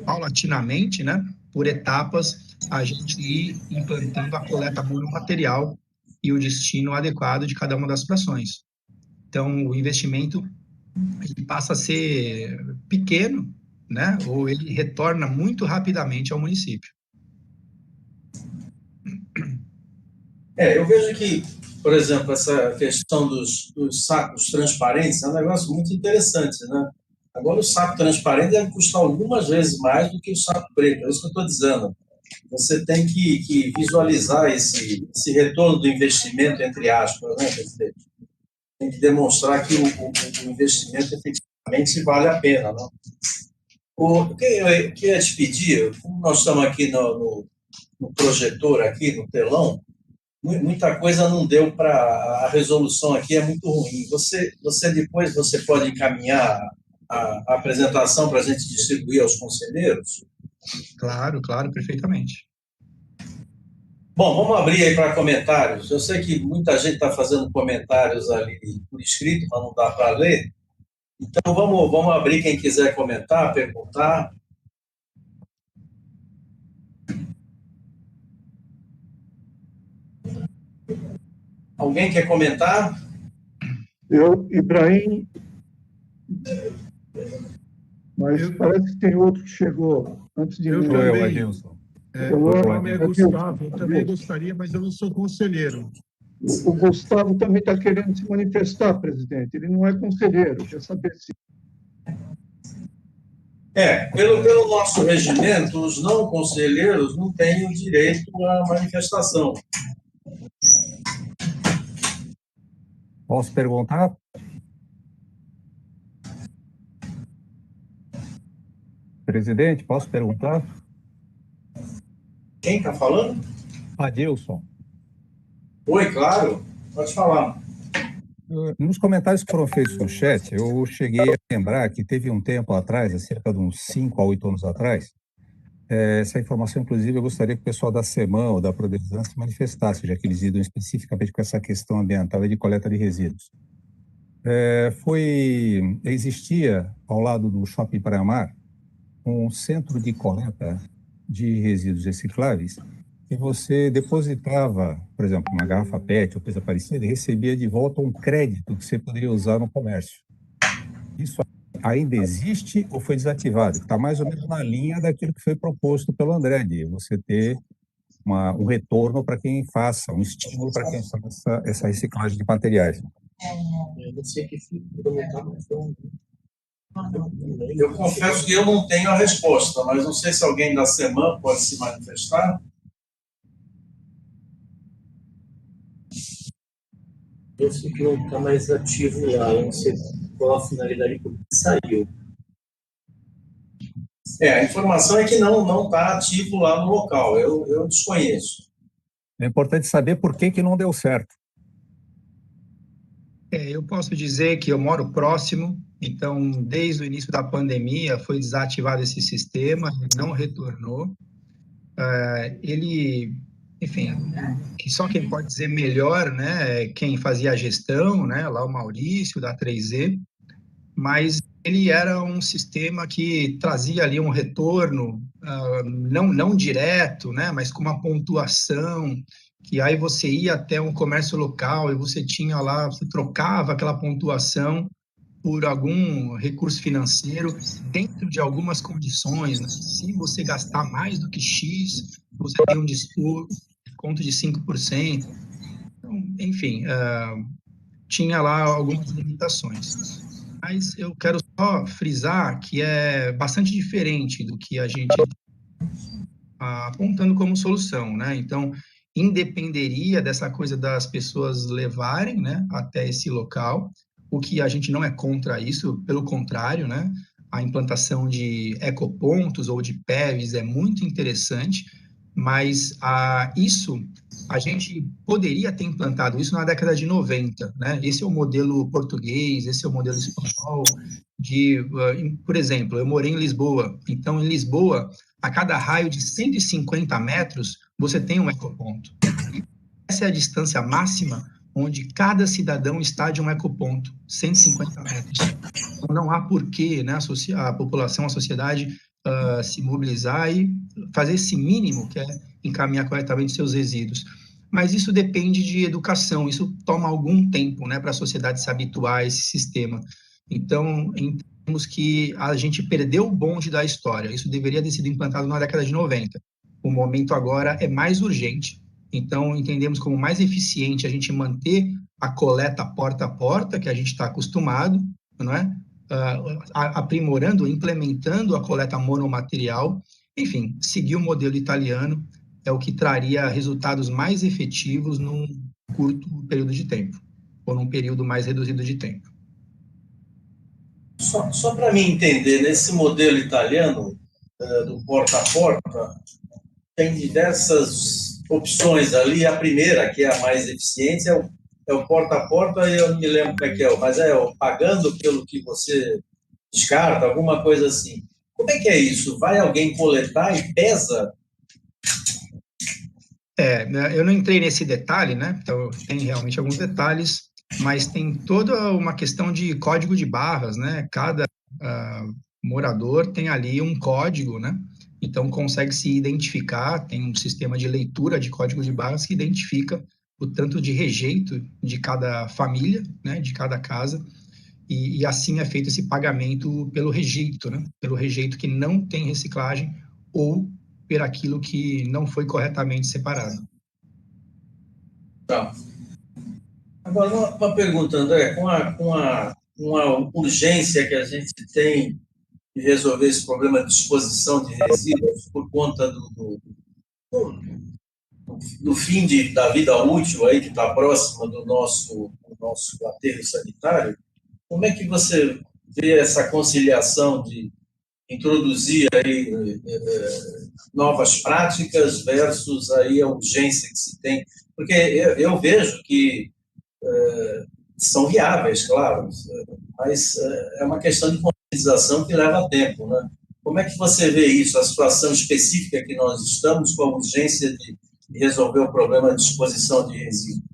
paulatinamente, né, por etapas, a gente ir implantando a coleta monomaterial e o destino adequado de cada uma das frações. Então, o investimento ele passa a ser pequeno, né? Ou ele retorna muito rapidamente ao município. Eu vejo que, por exemplo, essa questão dos sacos transparentes é um negócio muito interessante, né? Agora, o saco transparente deve custar algumas vezes mais do que o saco preto, é isso que eu estou dizendo. Você tem que visualizar esse retorno do investimento, entre aspas, né, presidente? Tem que demonstrar que o investimento efetivamente vale a pena, né? O que eu queria te pedir, como nós estamos aqui no projetor, aqui no telão, muita coisa não deu para a resolução aqui é muito ruim. Você depois você pode encaminhar a apresentação para a gente distribuir aos conselheiros? Claro, claro, perfeitamente. Bom, vamos abrir aí para comentários. Eu sei que muita gente está fazendo comentários ali por escrito, mas não dá para ler. Então vamos abrir quem quiser comentar, perguntar. Alguém quer comentar? Eu, Ibrahim, mas parece que tem outro que chegou antes de mim. Sou eu, Adilson. Meu nome é Gustavo, eu também gostaria, mas eu não sou conselheiro. O Gustavo também está querendo se manifestar, presidente. Ele não é conselheiro, quer saber se... Pelo nosso regimento, os não conselheiros não têm o direito à manifestação. Posso perguntar? Presidente, posso perguntar? Quem está falando? Adilson. Oi, claro. Pode falar. Nos comentários que foram feitos no chat, eu cheguei a lembrar que teve um tempo atrás, há cerca de uns 5 a 8 anos atrás, essa informação, inclusive, eu gostaria que o pessoal da SEMAN ou da Prodesan se manifestasse, já que eles lidam especificamente com essa questão ambiental e de coleta de resíduos. Existia, ao lado do Shopping Praia Mar, um centro de coleta de resíduos recicláveis e você depositava, por exemplo, uma garrafa PET ou coisa parecida e recebia de volta um crédito que você poderia usar no comércio. Isso ainda existe ou foi desativado? Está mais ou menos na linha daquilo que foi proposto pelo André, de você ter um retorno para quem faça, um estímulo para quem faça essa reciclagem de materiais. Eu confesso que eu não tenho a resposta, mas não sei se alguém da SEMAN pode se manifestar. Eu sei que não está mais ativo lá, eu não sei qual a finalidade que saiu. A informação é que não está ativo lá no local, eu desconheço. É importante saber por que não deu certo. Eu posso dizer que eu moro próximo, então, desde o início da pandemia, foi desativado esse sistema, não retornou. Ele, enfim, que só quem pode dizer melhor, né, é quem fazia a gestão, né, lá o Maurício, da 3Z, mas ele era um sistema que trazia ali um retorno, não direto, né, mas com uma pontuação que aí você ia até um comércio local e você tinha lá, você trocava aquela pontuação por algum recurso financeiro dentro de algumas condições, né? Se você gastar mais do que X, você tem um desconto de 5%. Então, enfim, tinha lá algumas limitações. Mas eu quero só frisar que é bastante diferente do que a gente apontando como solução, né? Então, independeria dessa coisa das pessoas levarem, né, até esse local, o que a gente não é contra isso, pelo contrário, né? A implantação de ecopontos ou de PEVs é muito interessante, mas isso a gente poderia ter implantado isso na década de 90, né? Esse é o modelo português, esse é o modelo espanhol por exemplo, eu morei em Lisboa, então em Lisboa a cada raio de 150 metros, você tem um ecoponto. Essa é a distância máxima onde cada cidadão está de um ecoponto, 150 metros. Então, não há porquê, né, a população, a sociedade, se mobilizar e fazer esse mínimo, que é encaminhar corretamente seus resíduos. Mas isso depende de educação, isso toma algum tempo, né, para a sociedade se habituar a esse sistema. Então, entendemos que a gente perdeu o bonde da história. Isso deveria ter sido implantado na década de 90. O momento agora é mais urgente. Então, entendemos como mais eficiente a gente manter a coleta porta a porta, que a gente está acostumado, não é? Aprimorando, implementando a coleta monomaterial. Enfim, seguir o modelo italiano é o que traria resultados mais efetivos num curto período de tempo, ou num período mais reduzido de tempo. Só para mim entender, nesse modelo italiano do porta a porta, tem diversas opções ali. A primeira, que é a mais eficiente, é o porta a porta, e eu não me lembro como é que é, mas é o pagando pelo que você descarta, alguma coisa assim. Como é que é isso? Vai alguém coletar e pesa? Eu não entrei nesse detalhe, né? Então, tem realmente alguns detalhes, mas tem toda uma questão de código de barras, né? Cada morador tem ali um código, né? Então, consegue se identificar, tem um sistema de leitura de código de barras que identifica o tanto de rejeito de cada família, né? De cada casa, e assim é feito esse pagamento pelo rejeito, né? Pelo rejeito que não tem reciclagem ou por aquilo que não foi corretamente separado. Tá. Agora, uma pergunta, André, com uma urgência que a gente tem de resolver esse problema de disposição de resíduos por conta do fim da vida útil aí que está próxima do nosso aterro sanitário, como é que você vê essa conciliação de introduzir aí novas práticas versus aí a urgência que se tem? Porque eu vejo que são viáveis, claro, mas é uma questão de conscientização que leva tempo, né? Como é que você vê isso, a situação específica que nós estamos, com a urgência de resolver o problema de disposição de resíduos?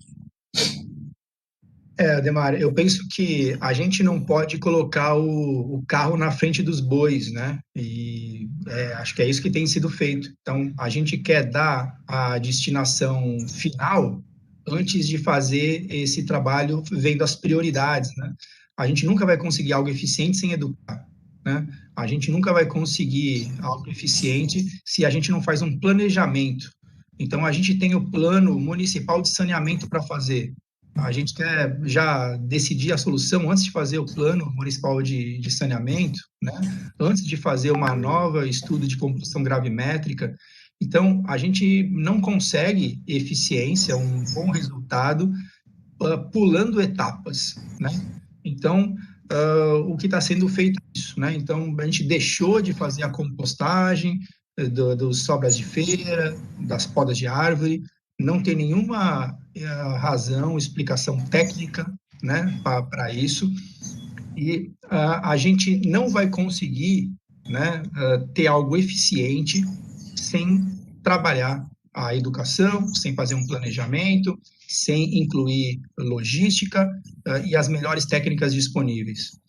Ademar, eu penso que a gente não pode colocar o carro na frente dos bois, né? E acho que é isso que tem sido feito. Então, a gente quer dar a destinação final antes de fazer esse trabalho vendo as prioridades, né? A gente nunca vai conseguir algo eficiente sem educar, né? A gente nunca vai conseguir algo eficiente se a gente não faz um planejamento. Então, a gente tem o plano municipal de saneamento para fazer. A gente quer já decidir a solução antes de fazer o plano municipal de saneamento, né? Antes de fazer uma nova estudo de composição gravimétrica. Então, a gente não consegue eficiência, um bom resultado, pulando etapas, né? Então, o que está sendo feito é isso, né? Então, a gente deixou de fazer a compostagem dos sobras de feira, das podas de árvore, não tem nenhuma razão, explicação técnica, né, para isso, e a gente não vai conseguir, né, ter algo eficiente sem trabalhar a educação, sem fazer um planejamento, sem incluir logística e as melhores técnicas disponíveis.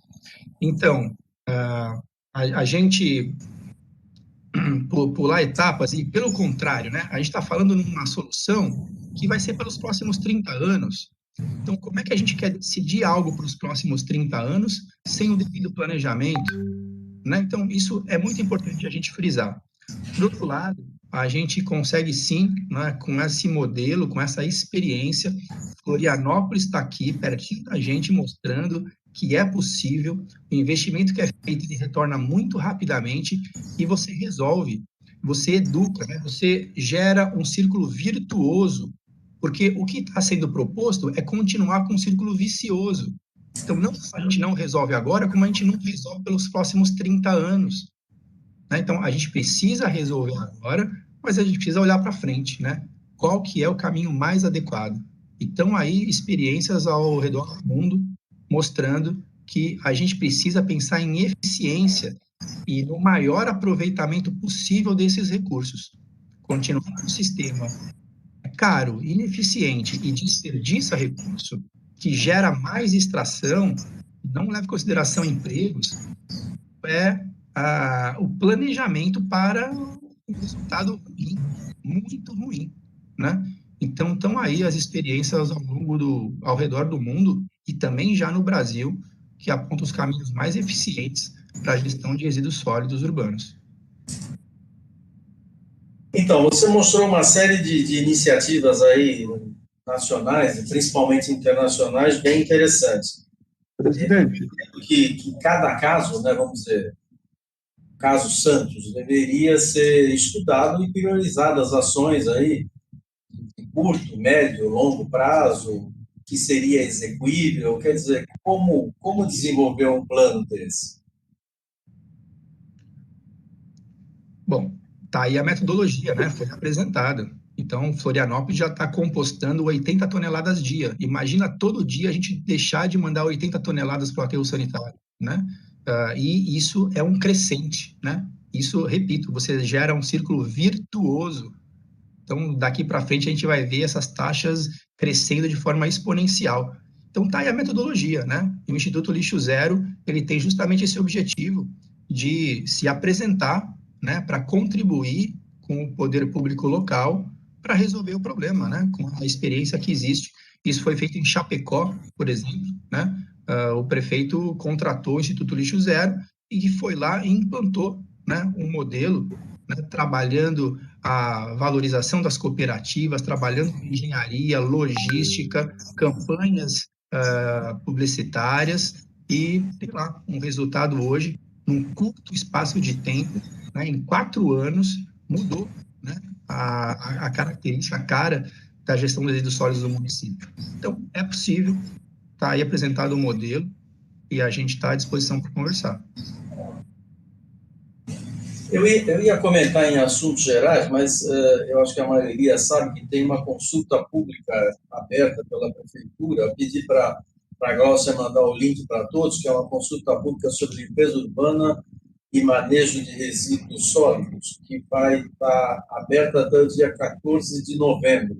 Então, a gente pular etapas e, pelo contrário, né, a gente está falando numa solução que vai ser pelos próximos 30 anos. Então, como é que a gente quer decidir algo para os próximos 30 anos sem o devido planejamento? Né? Então, isso é muito importante a gente frisar. Por outro lado, a gente consegue sim, né, com esse modelo, com essa experiência, Florianópolis está aqui, pertinho da gente, mostrando que é possível, o investimento que é feito, ele retorna muito rapidamente e você resolve, você educa, né, você gera um círculo virtuoso, porque o que está sendo proposto é continuar com um círculo vicioso. Então, não só a gente não resolve agora, como a gente não resolve pelos próximos 30 anos. Né? Então, a gente precisa resolver agora, mas a gente precisa olhar para frente, né? Qual que é o caminho mais adequado? Então, aí, experiências ao redor do mundo mostrando que a gente precisa pensar em eficiência e no maior aproveitamento possível desses recursos. Continuar com um sistema caro, ineficiente e desperdiça recurso, que gera mais extração, não leva em consideração empregos, é o planejamento para um resultado ruim, muito ruim, né? Então, estão aí as experiências ao redor do mundo e também já no Brasil, que apontam os caminhos mais eficientes para a gestão de resíduos sólidos urbanos. Então, você mostrou uma série de iniciativas aí nacionais e principalmente internacionais bem interessantes. Presidente. Que cada caso, né, vamos dizer, caso Santos, deveria ser estudado e priorizado as ações aí de curto, médio, longo prazo, que seria execuível, quer dizer, como desenvolver um plano desse? Bom, tá aí a metodologia, né? Foi apresentada. Então, Florianópolis já está compostando 80 toneladas dia. Imagina todo dia a gente deixar de mandar 80 toneladas para o aterro sanitário, né? E isso é um crescente, né? Isso, repito, você gera um círculo virtuoso. Então, daqui para frente, a gente vai ver essas taxas crescendo de forma exponencial. Então, tá aí a metodologia, né? E o Instituto Lixo Zero, ele tem justamente esse objetivo de se apresentar, né, para contribuir com o poder público local para resolver o problema, né, com a experiência que existe. Isso foi feito em Chapecó, por exemplo, né? O prefeito contratou o Instituto Lixo Zero e foi lá e implantou, né, um modelo, né, trabalhando a valorização das cooperativas, trabalhando com engenharia, logística, campanhas publicitárias e, sei lá, um resultado hoje, num curto espaço de tempo, né, em 4 anos, mudou, né, a característica, a cara da gestão de resíduos sólidos do município. Então, é possível, está aí apresentado o modelo e a gente está à disposição para conversar. Eu ia comentar em assuntos gerais, mas eu acho que a maioria sabe que tem uma consulta pública aberta pela Prefeitura. Eu pedi para a Glaucia mandar o link para todos, que é uma consulta pública sobre limpeza urbana e manejo de resíduos sólidos, que vai estar aberta até o dia 14 de novembro.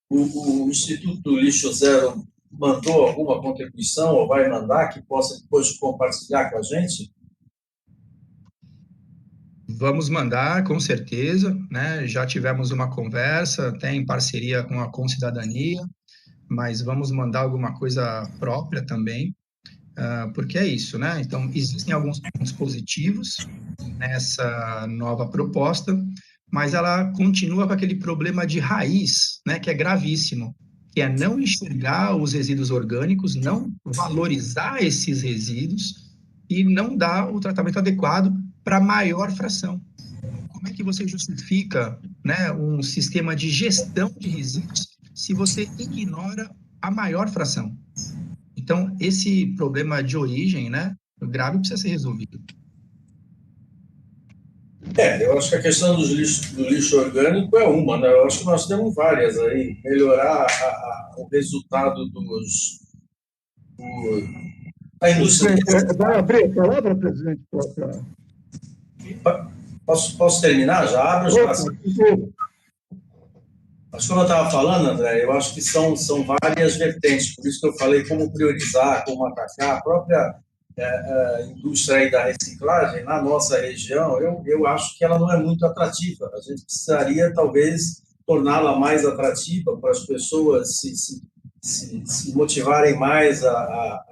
O Instituto Lixo Zero mandou alguma contribuição ou vai mandar que possa depois compartilhar com a gente? Vamos mandar, com certeza, né? Já tivemos uma conversa, até em parceria com a Concidadania, mas vamos mandar alguma coisa própria também, porque é isso, né? Então, existem alguns pontos positivos nessa nova proposta, mas ela continua com aquele problema de raiz, né? Que é gravíssimo, que é não enxergar os resíduos orgânicos, não valorizar esses resíduos e não dar o tratamento adequado para a maior fração. Como é que você justifica, né, um sistema de gestão de resíduos se você ignora a maior fração? Então, esse problema de origem, né, grave, precisa ser resolvido. Eu acho que a questão do lixo orgânico é uma, né? Eu acho que nós temos várias aí. Melhorar o resultado da indústria. Vai abrir a palavra, presidente? Posso terminar? Já abro o espaço. Mas como eu estava falando, André, eu acho que são várias vertentes, por isso que eu falei como priorizar, como atacar. A própria indústria aí da reciclagem, na nossa região, eu acho que ela não é muito atrativa. A gente precisaria, talvez, torná-la mais atrativa para as pessoas se motivarem mais a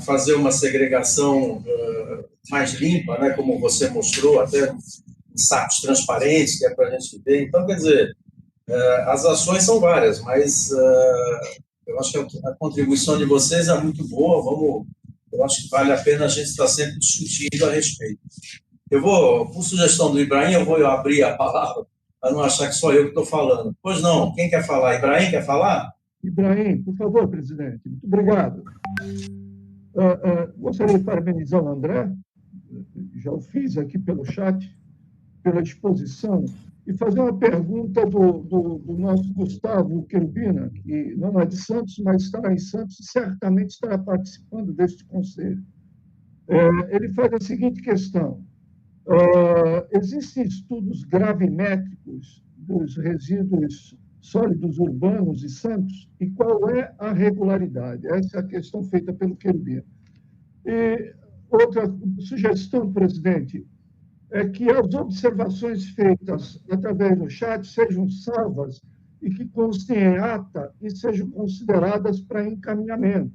fazer uma segregação mais limpa, né, como você mostrou, até em sacos transparentes, que é para a gente ver. Então, quer dizer, as ações são várias, mas eu acho que a contribuição de vocês é muito boa. Eu acho que vale a pena a gente estar sempre discutindo a respeito. Por sugestão do Ibrahim, eu vou abrir a palavra para não achar que sou eu que estou falando. Pois não, quem quer falar? Ibrahim quer falar? Ibrahim, por favor, presidente. Muito obrigado. Gostaria de parabenizar o André, já o fiz aqui pelo chat, pela exposição, e fazer uma pergunta do nosso Gustavo Querubina, que não é de Santos, mas estará em Santos e certamente estará participando deste conselho. Ele faz a seguinte questão: existem estudos gravimétricos dos resíduos sólidos urbanos de Santos, e qual é a regularidade? Essa é a questão feita pelo Querubina. E outra sugestão, presidente, é que as observações feitas através do chat sejam salvas e que constem em ata e sejam consideradas para encaminhamento.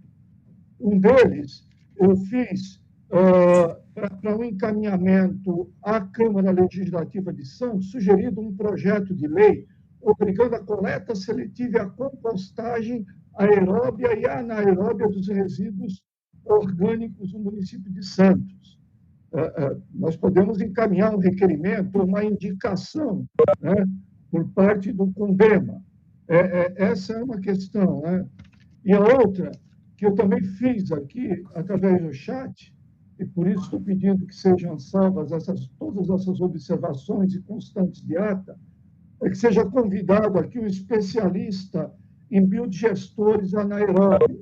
Um deles eu fiz para um encaminhamento à Câmara Legislativa de Santos, sugerido um projeto de lei obrigando a coleta seletiva e a compostagem aeróbia e anaeróbia dos resíduos orgânicos no município de Santos. Nós podemos encaminhar um requerimento, uma indicação, né, por parte do CONDEMA. Essa é uma questão, né? E a outra, que eu também fiz aqui, através do chat, e por isso estou pedindo que sejam salvas todas essas observações e constantes de ata, é que seja convidado aqui um especialista em biodigestores anaeróbios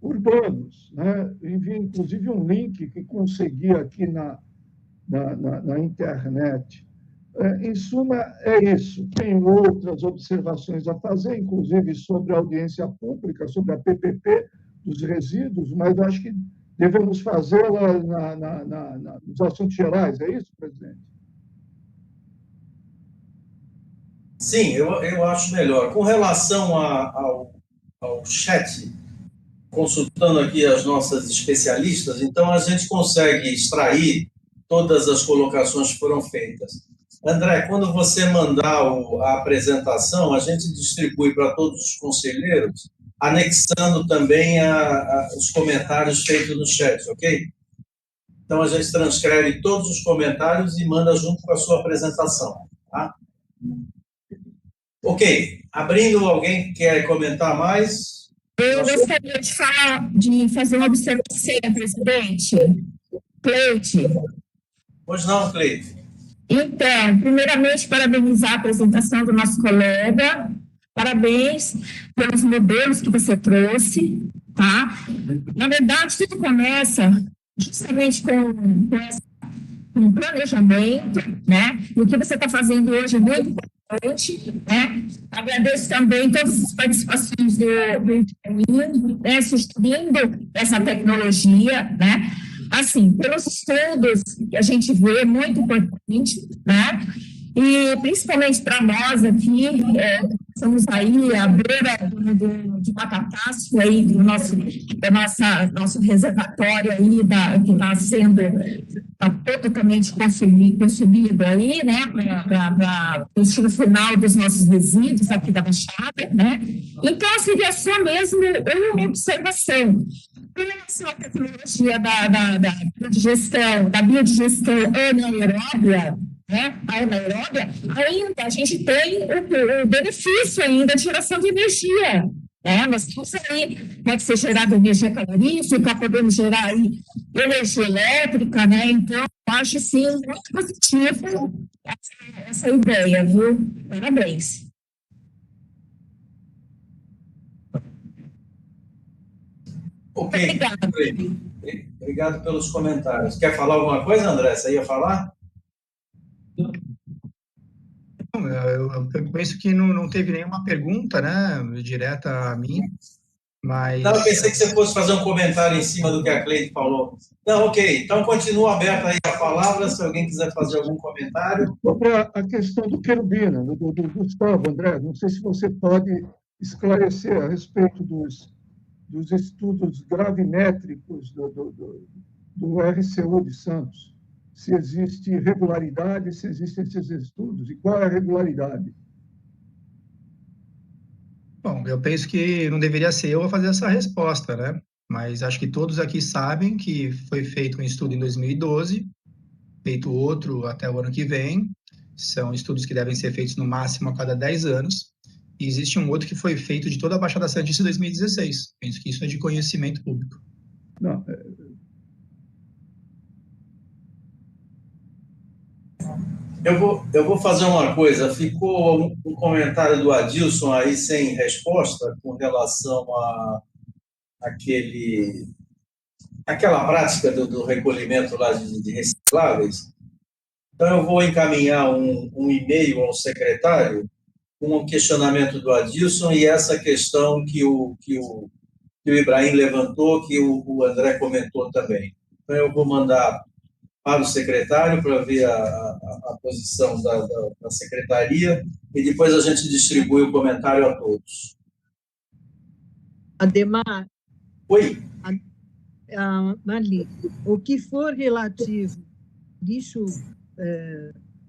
urbanos, né? Enviei, inclusive, um link que consegui aqui na internet. Em suma, é isso. Tenho outras observações a fazer, inclusive sobre a audiência pública, sobre a PPP dos resíduos, mas acho que devemos fazê-la nos assuntos gerais. É isso, presidente? Sim, eu acho melhor. Com relação ao chat, consultando aqui as nossas especialistas, então a gente consegue extrair todas as colocações que foram feitas. André, quando você mandar a apresentação, a gente distribui para todos os conselheiros, anexando também os comentários feitos no chat, ok? Então a gente transcreve todos os comentários e manda junto com a sua apresentação, tá? Ok, abrindo, alguém quer comentar mais? Eu gostaria de fazer uma observação, presidente. Cleide. Pois não, Cleide. Então, primeiramente, parabenizar a apresentação do nosso colega. Parabéns pelos modelos que você trouxe, tá? Na verdade, tudo começa justamente com planejamento, né? E o que você está fazendo hoje é muito importante, né? Agradeço também todas as participações do Ibrahim, né? Sugerindo essa tecnologia, né? Assim, pelos estudos que a gente vê, é muito importante, né? E principalmente para nós aqui, estamos aí à beira de uma catástrofe aí do nosso reservatório aí que está sendo totalmente consumido aí, né, para o destino final dos nossos resíduos aqui da Baixada, né? Então, seria só mesmo uma observação. Com relação à tecnologia da biodigestão anaeróbia, né, a anaeróbia, ainda a gente tem o benefício ainda de geração de energia. Nós temos aí, pode ser gerada energia calorífica, podemos gerar aí energia elétrica, né? Então, eu acho, sim, muito positivo essa ideia, viu? Parabéns. Ok. Obrigada. Obrigado pelos comentários. Quer falar alguma coisa, André? Você ia falar? Eu penso que não teve nenhuma pergunta, né, direta a mim. Mas... Não, eu pensei que você fosse fazer um comentário em cima do que a Cleide falou. Não, ok. Então, continua aberta aí a palavra, se alguém quiser fazer algum comentário. Sobre a questão do Querubina, do Gustavo, André, não sei se você pode esclarecer a respeito dos estudos gravimétricos do RCU de Santos. Se existe regularidade, se existem esses estudos, e qual é a regularidade? Bom, eu penso que não deveria ser eu a fazer essa resposta, né? Mas acho que todos aqui sabem que foi feito um estudo em 2012, feito outro até o ano que vem. São estudos que devem ser feitos no máximo a cada 10 anos. E existe um outro que foi feito de toda a Baixada Santista em 2016. Penso que isso é de conhecimento público. Não, Eu vou fazer uma coisa. Ficou um comentário do Adilson aí sem resposta com relação àquela prática do recolhimento lá de recicláveis. Então, eu vou encaminhar um e-mail ao secretário com um questionamento do Adilson e essa questão que o Ibrahim levantou, que o André comentou também. Então, eu vou mandar para o secretário para ver a posição da secretaria e depois a gente distribui o comentário a todos. Ademar. Oi. Marli, o que for relativo lixo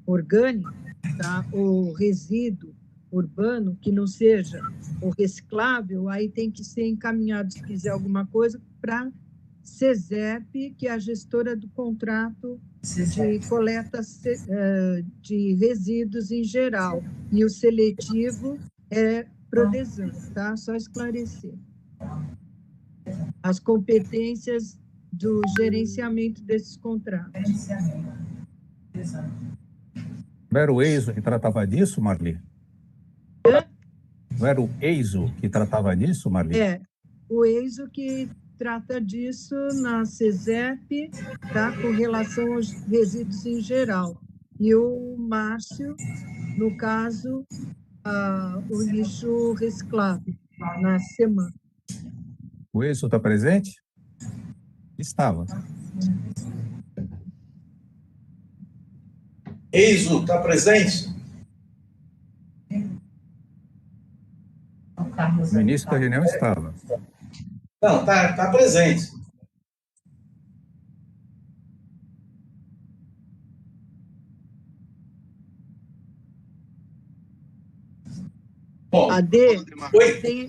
orgânico, tá? Ou resíduo urbano, que não seja o reciclável, aí tem que ser encaminhado, se quiser alguma coisa, para CESEP, que é a gestora do contrato de coleta de resíduos em geral. E o seletivo é Prodesan, tá? Só esclarecer. As competências do gerenciamento desses contratos. Não era o EISO que tratava disso, Marli? Não era o EISO que tratava disso, Marli? É, o EISO que trata disso na CESEP, tá, com relação aos resíduos em geral. E o Márcio, no caso, o lixo reciclável, na semana. O EISO está presente? Estava. EISO, está presente? No início da reunião estava. Não, está presente. Bom,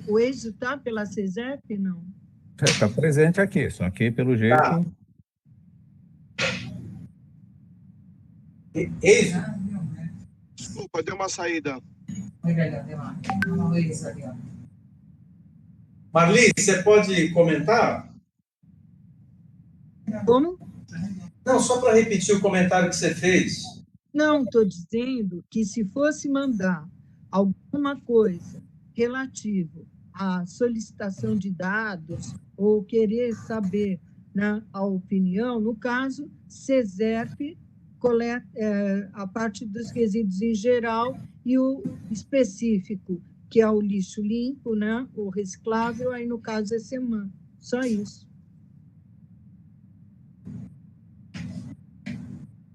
O EISO está pela CESEP, não? Está presente aqui, só que pelo jeito... Tá. EISO? Desculpa, deu uma saída. Marli, você pode comentar? Como? Não, só para repetir o comentário que você fez. Não, estou dizendo que se fosse mandar alguma coisa relativo à solicitação de dados ou querer saber, né, a opinião, no caso, CESEP coleta a parte dos resíduos em geral e o específico, que é o lixo limpo, né, o reciclável, aí no caso é SEMAN. Só isso.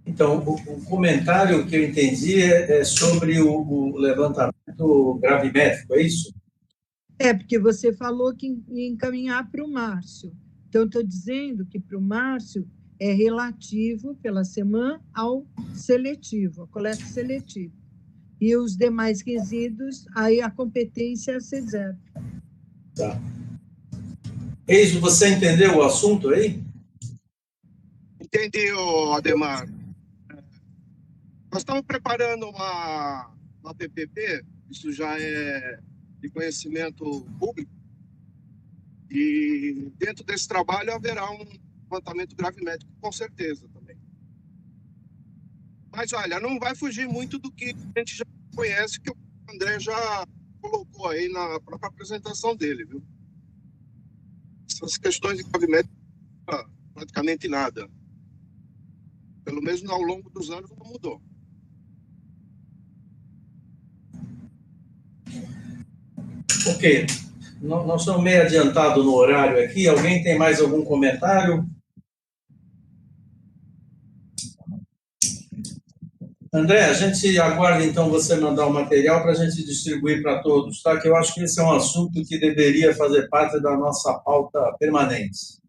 Então, o comentário que eu entendi é sobre o levantamento gravimétrico, é isso? É, porque você falou que ia encaminhar para o Márcio. Então, estou dizendo que para o Márcio é relativo, pela SEMAN, ao seletivo, a coleta seletiva. E os demais resíduos, aí a competência é a CESEP. Tá. Eiso, você entendeu o assunto aí? Entendi, Ademar. Nós estamos preparando uma PPP, isso já é de conhecimento público, e dentro desse trabalho haverá um levantamento gravimétrico, com certeza, também. Mas, olha, não vai fugir muito do que a gente já conhece, que o André já colocou aí na própria apresentação dele, viu? Essas questões de gravimétrico, praticamente nada. Pelo menos ao longo dos anos não mudou. Ok. Nós estamos meio adiantados no horário aqui. Alguém tem mais algum comentário? André, a gente aguarda, então, você mandar o material para a gente distribuir para todos, tá? Que eu acho que esse é um assunto que deveria fazer parte da nossa pauta permanente.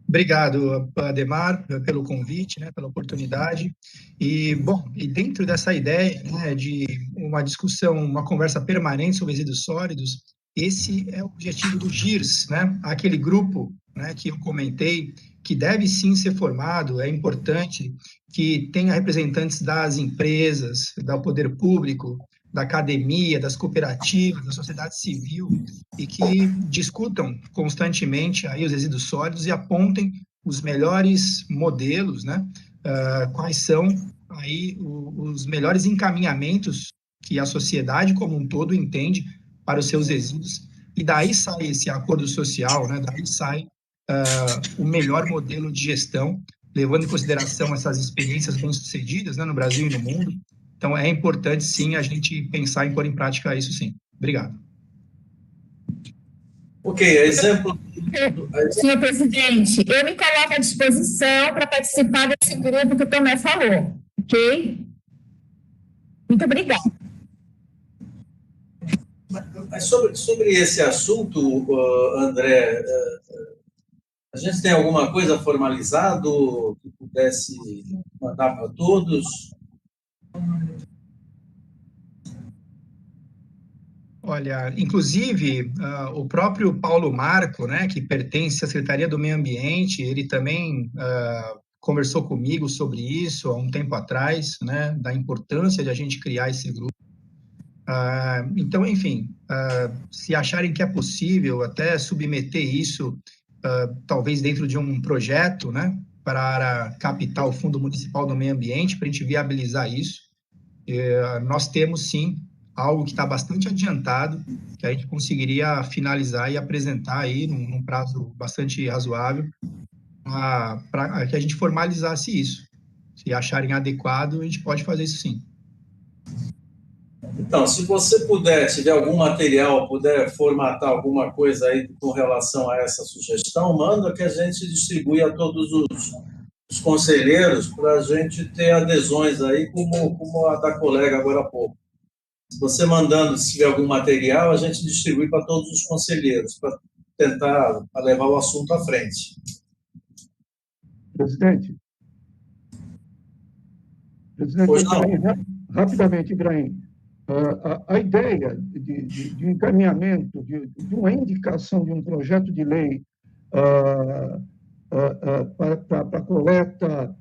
Obrigado, Ademar, pelo convite, né, pela oportunidade. E, bom, e dentro dessa ideia, né, de uma discussão, uma conversa permanente sobre resíduos sólidos, esse é o objetivo do GIRS, né, aquele grupo, né, que eu comentei, que deve sim ser formado, é importante que tenha representantes das empresas, do poder público, da academia, das cooperativas, da sociedade civil, e que discutam constantemente aí os resíduos sólidos e apontem os melhores modelos, né? Quais são aí os melhores encaminhamentos que a sociedade como um todo entende para os seus resíduos, e daí sai esse acordo social, né? Daí sai o melhor modelo de gestão, levando em consideração essas experiências bem-sucedidas, né, no Brasil e no mundo. Então, é importante, sim, a gente pensar em pôr em prática isso, sim. Obrigado. Ok, exemplo... Senhor presidente, eu me coloco à disposição para participar desse grupo que o Tomé falou, ok? Muito obrigada. Mas sobre esse assunto, André, a gente tem alguma coisa formalizado que pudesse mandar para todos? Olha, inclusive, o próprio Paulo Marco, né, que pertence à Secretaria do Meio Ambiente, ele também conversou comigo sobre isso há um tempo atrás, né, da importância de a gente criar esse grupo. Então, enfim, se acharem que é possível até submeter isso, talvez dentro de um projeto, né, para captar o Fundo Municipal do Meio Ambiente, para a gente viabilizar isso, nós temos, sim, algo que está bastante adiantado, que a gente conseguiria finalizar e apresentar aí num prazo bastante razoável, para que a gente formalizasse isso. Se acharem adequado, a gente pode fazer isso, sim. Então, se você tiver algum material, puder formatar alguma coisa aí com relação a essa sugestão, manda que a gente distribui a todos os conselheiros para a gente ter adesões aí, como a da colega agora há pouco. Se você mandando, se tiver algum material, a gente distribui para todos os conselheiros, para tentar levar o assunto à frente. Presidente, Pois não. Rapidamente, Ibrahim, a ideia de um encaminhamento, de uma indicação de um projeto de lei para a coleta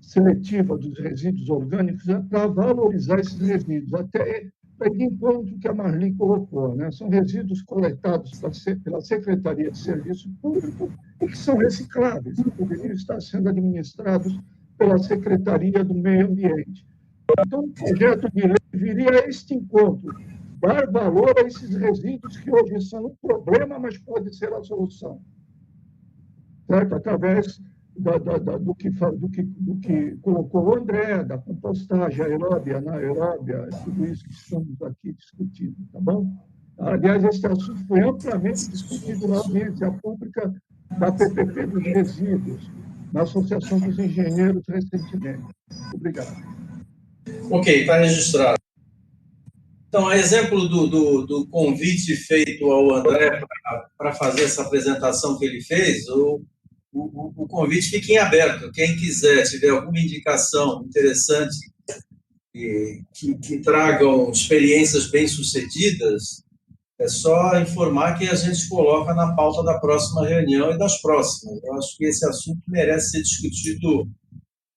seletiva dos resíduos orgânicos é para valorizar esses resíduos, até de encontro que a Marli colocou, né? São resíduos coletados pela Secretaria de Serviço Público e que são recicláveis, que poderiam estar sendo administrados pela Secretaria do Meio Ambiente. Então, o projeto de lei viria a este encontro, dar valor a esses resíduos que hoje são um problema, mas pode ser a solução. Certo? Através do que colocou o André, da compostagem aeróbia, anaeróbia, tudo isso que estamos aqui discutindo, tá bom? Aliás, esse assunto foi amplamente discutido na audiência pública da PPP dos resíduos, na Associação dos Engenheiros, recentemente. Obrigado. Ok, está registrado. Então, a exemplo do convite feito ao André para fazer essa apresentação que ele fez, o convite fica em aberto. Quem quiser, tiver alguma indicação interessante que tragam experiências bem-sucedidas, é só informar que a gente coloca na pauta da próxima reunião e das próximas. Eu acho que esse assunto merece ser discutido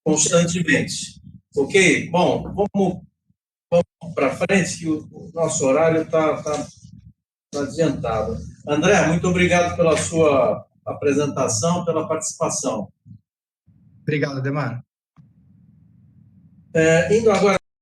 constantemente. Ok? Bom, vamos para frente, que o nosso horário está adiantado. André, muito obrigado pela sua apresentação, pela participação. Obrigado, Ademar. Indo agora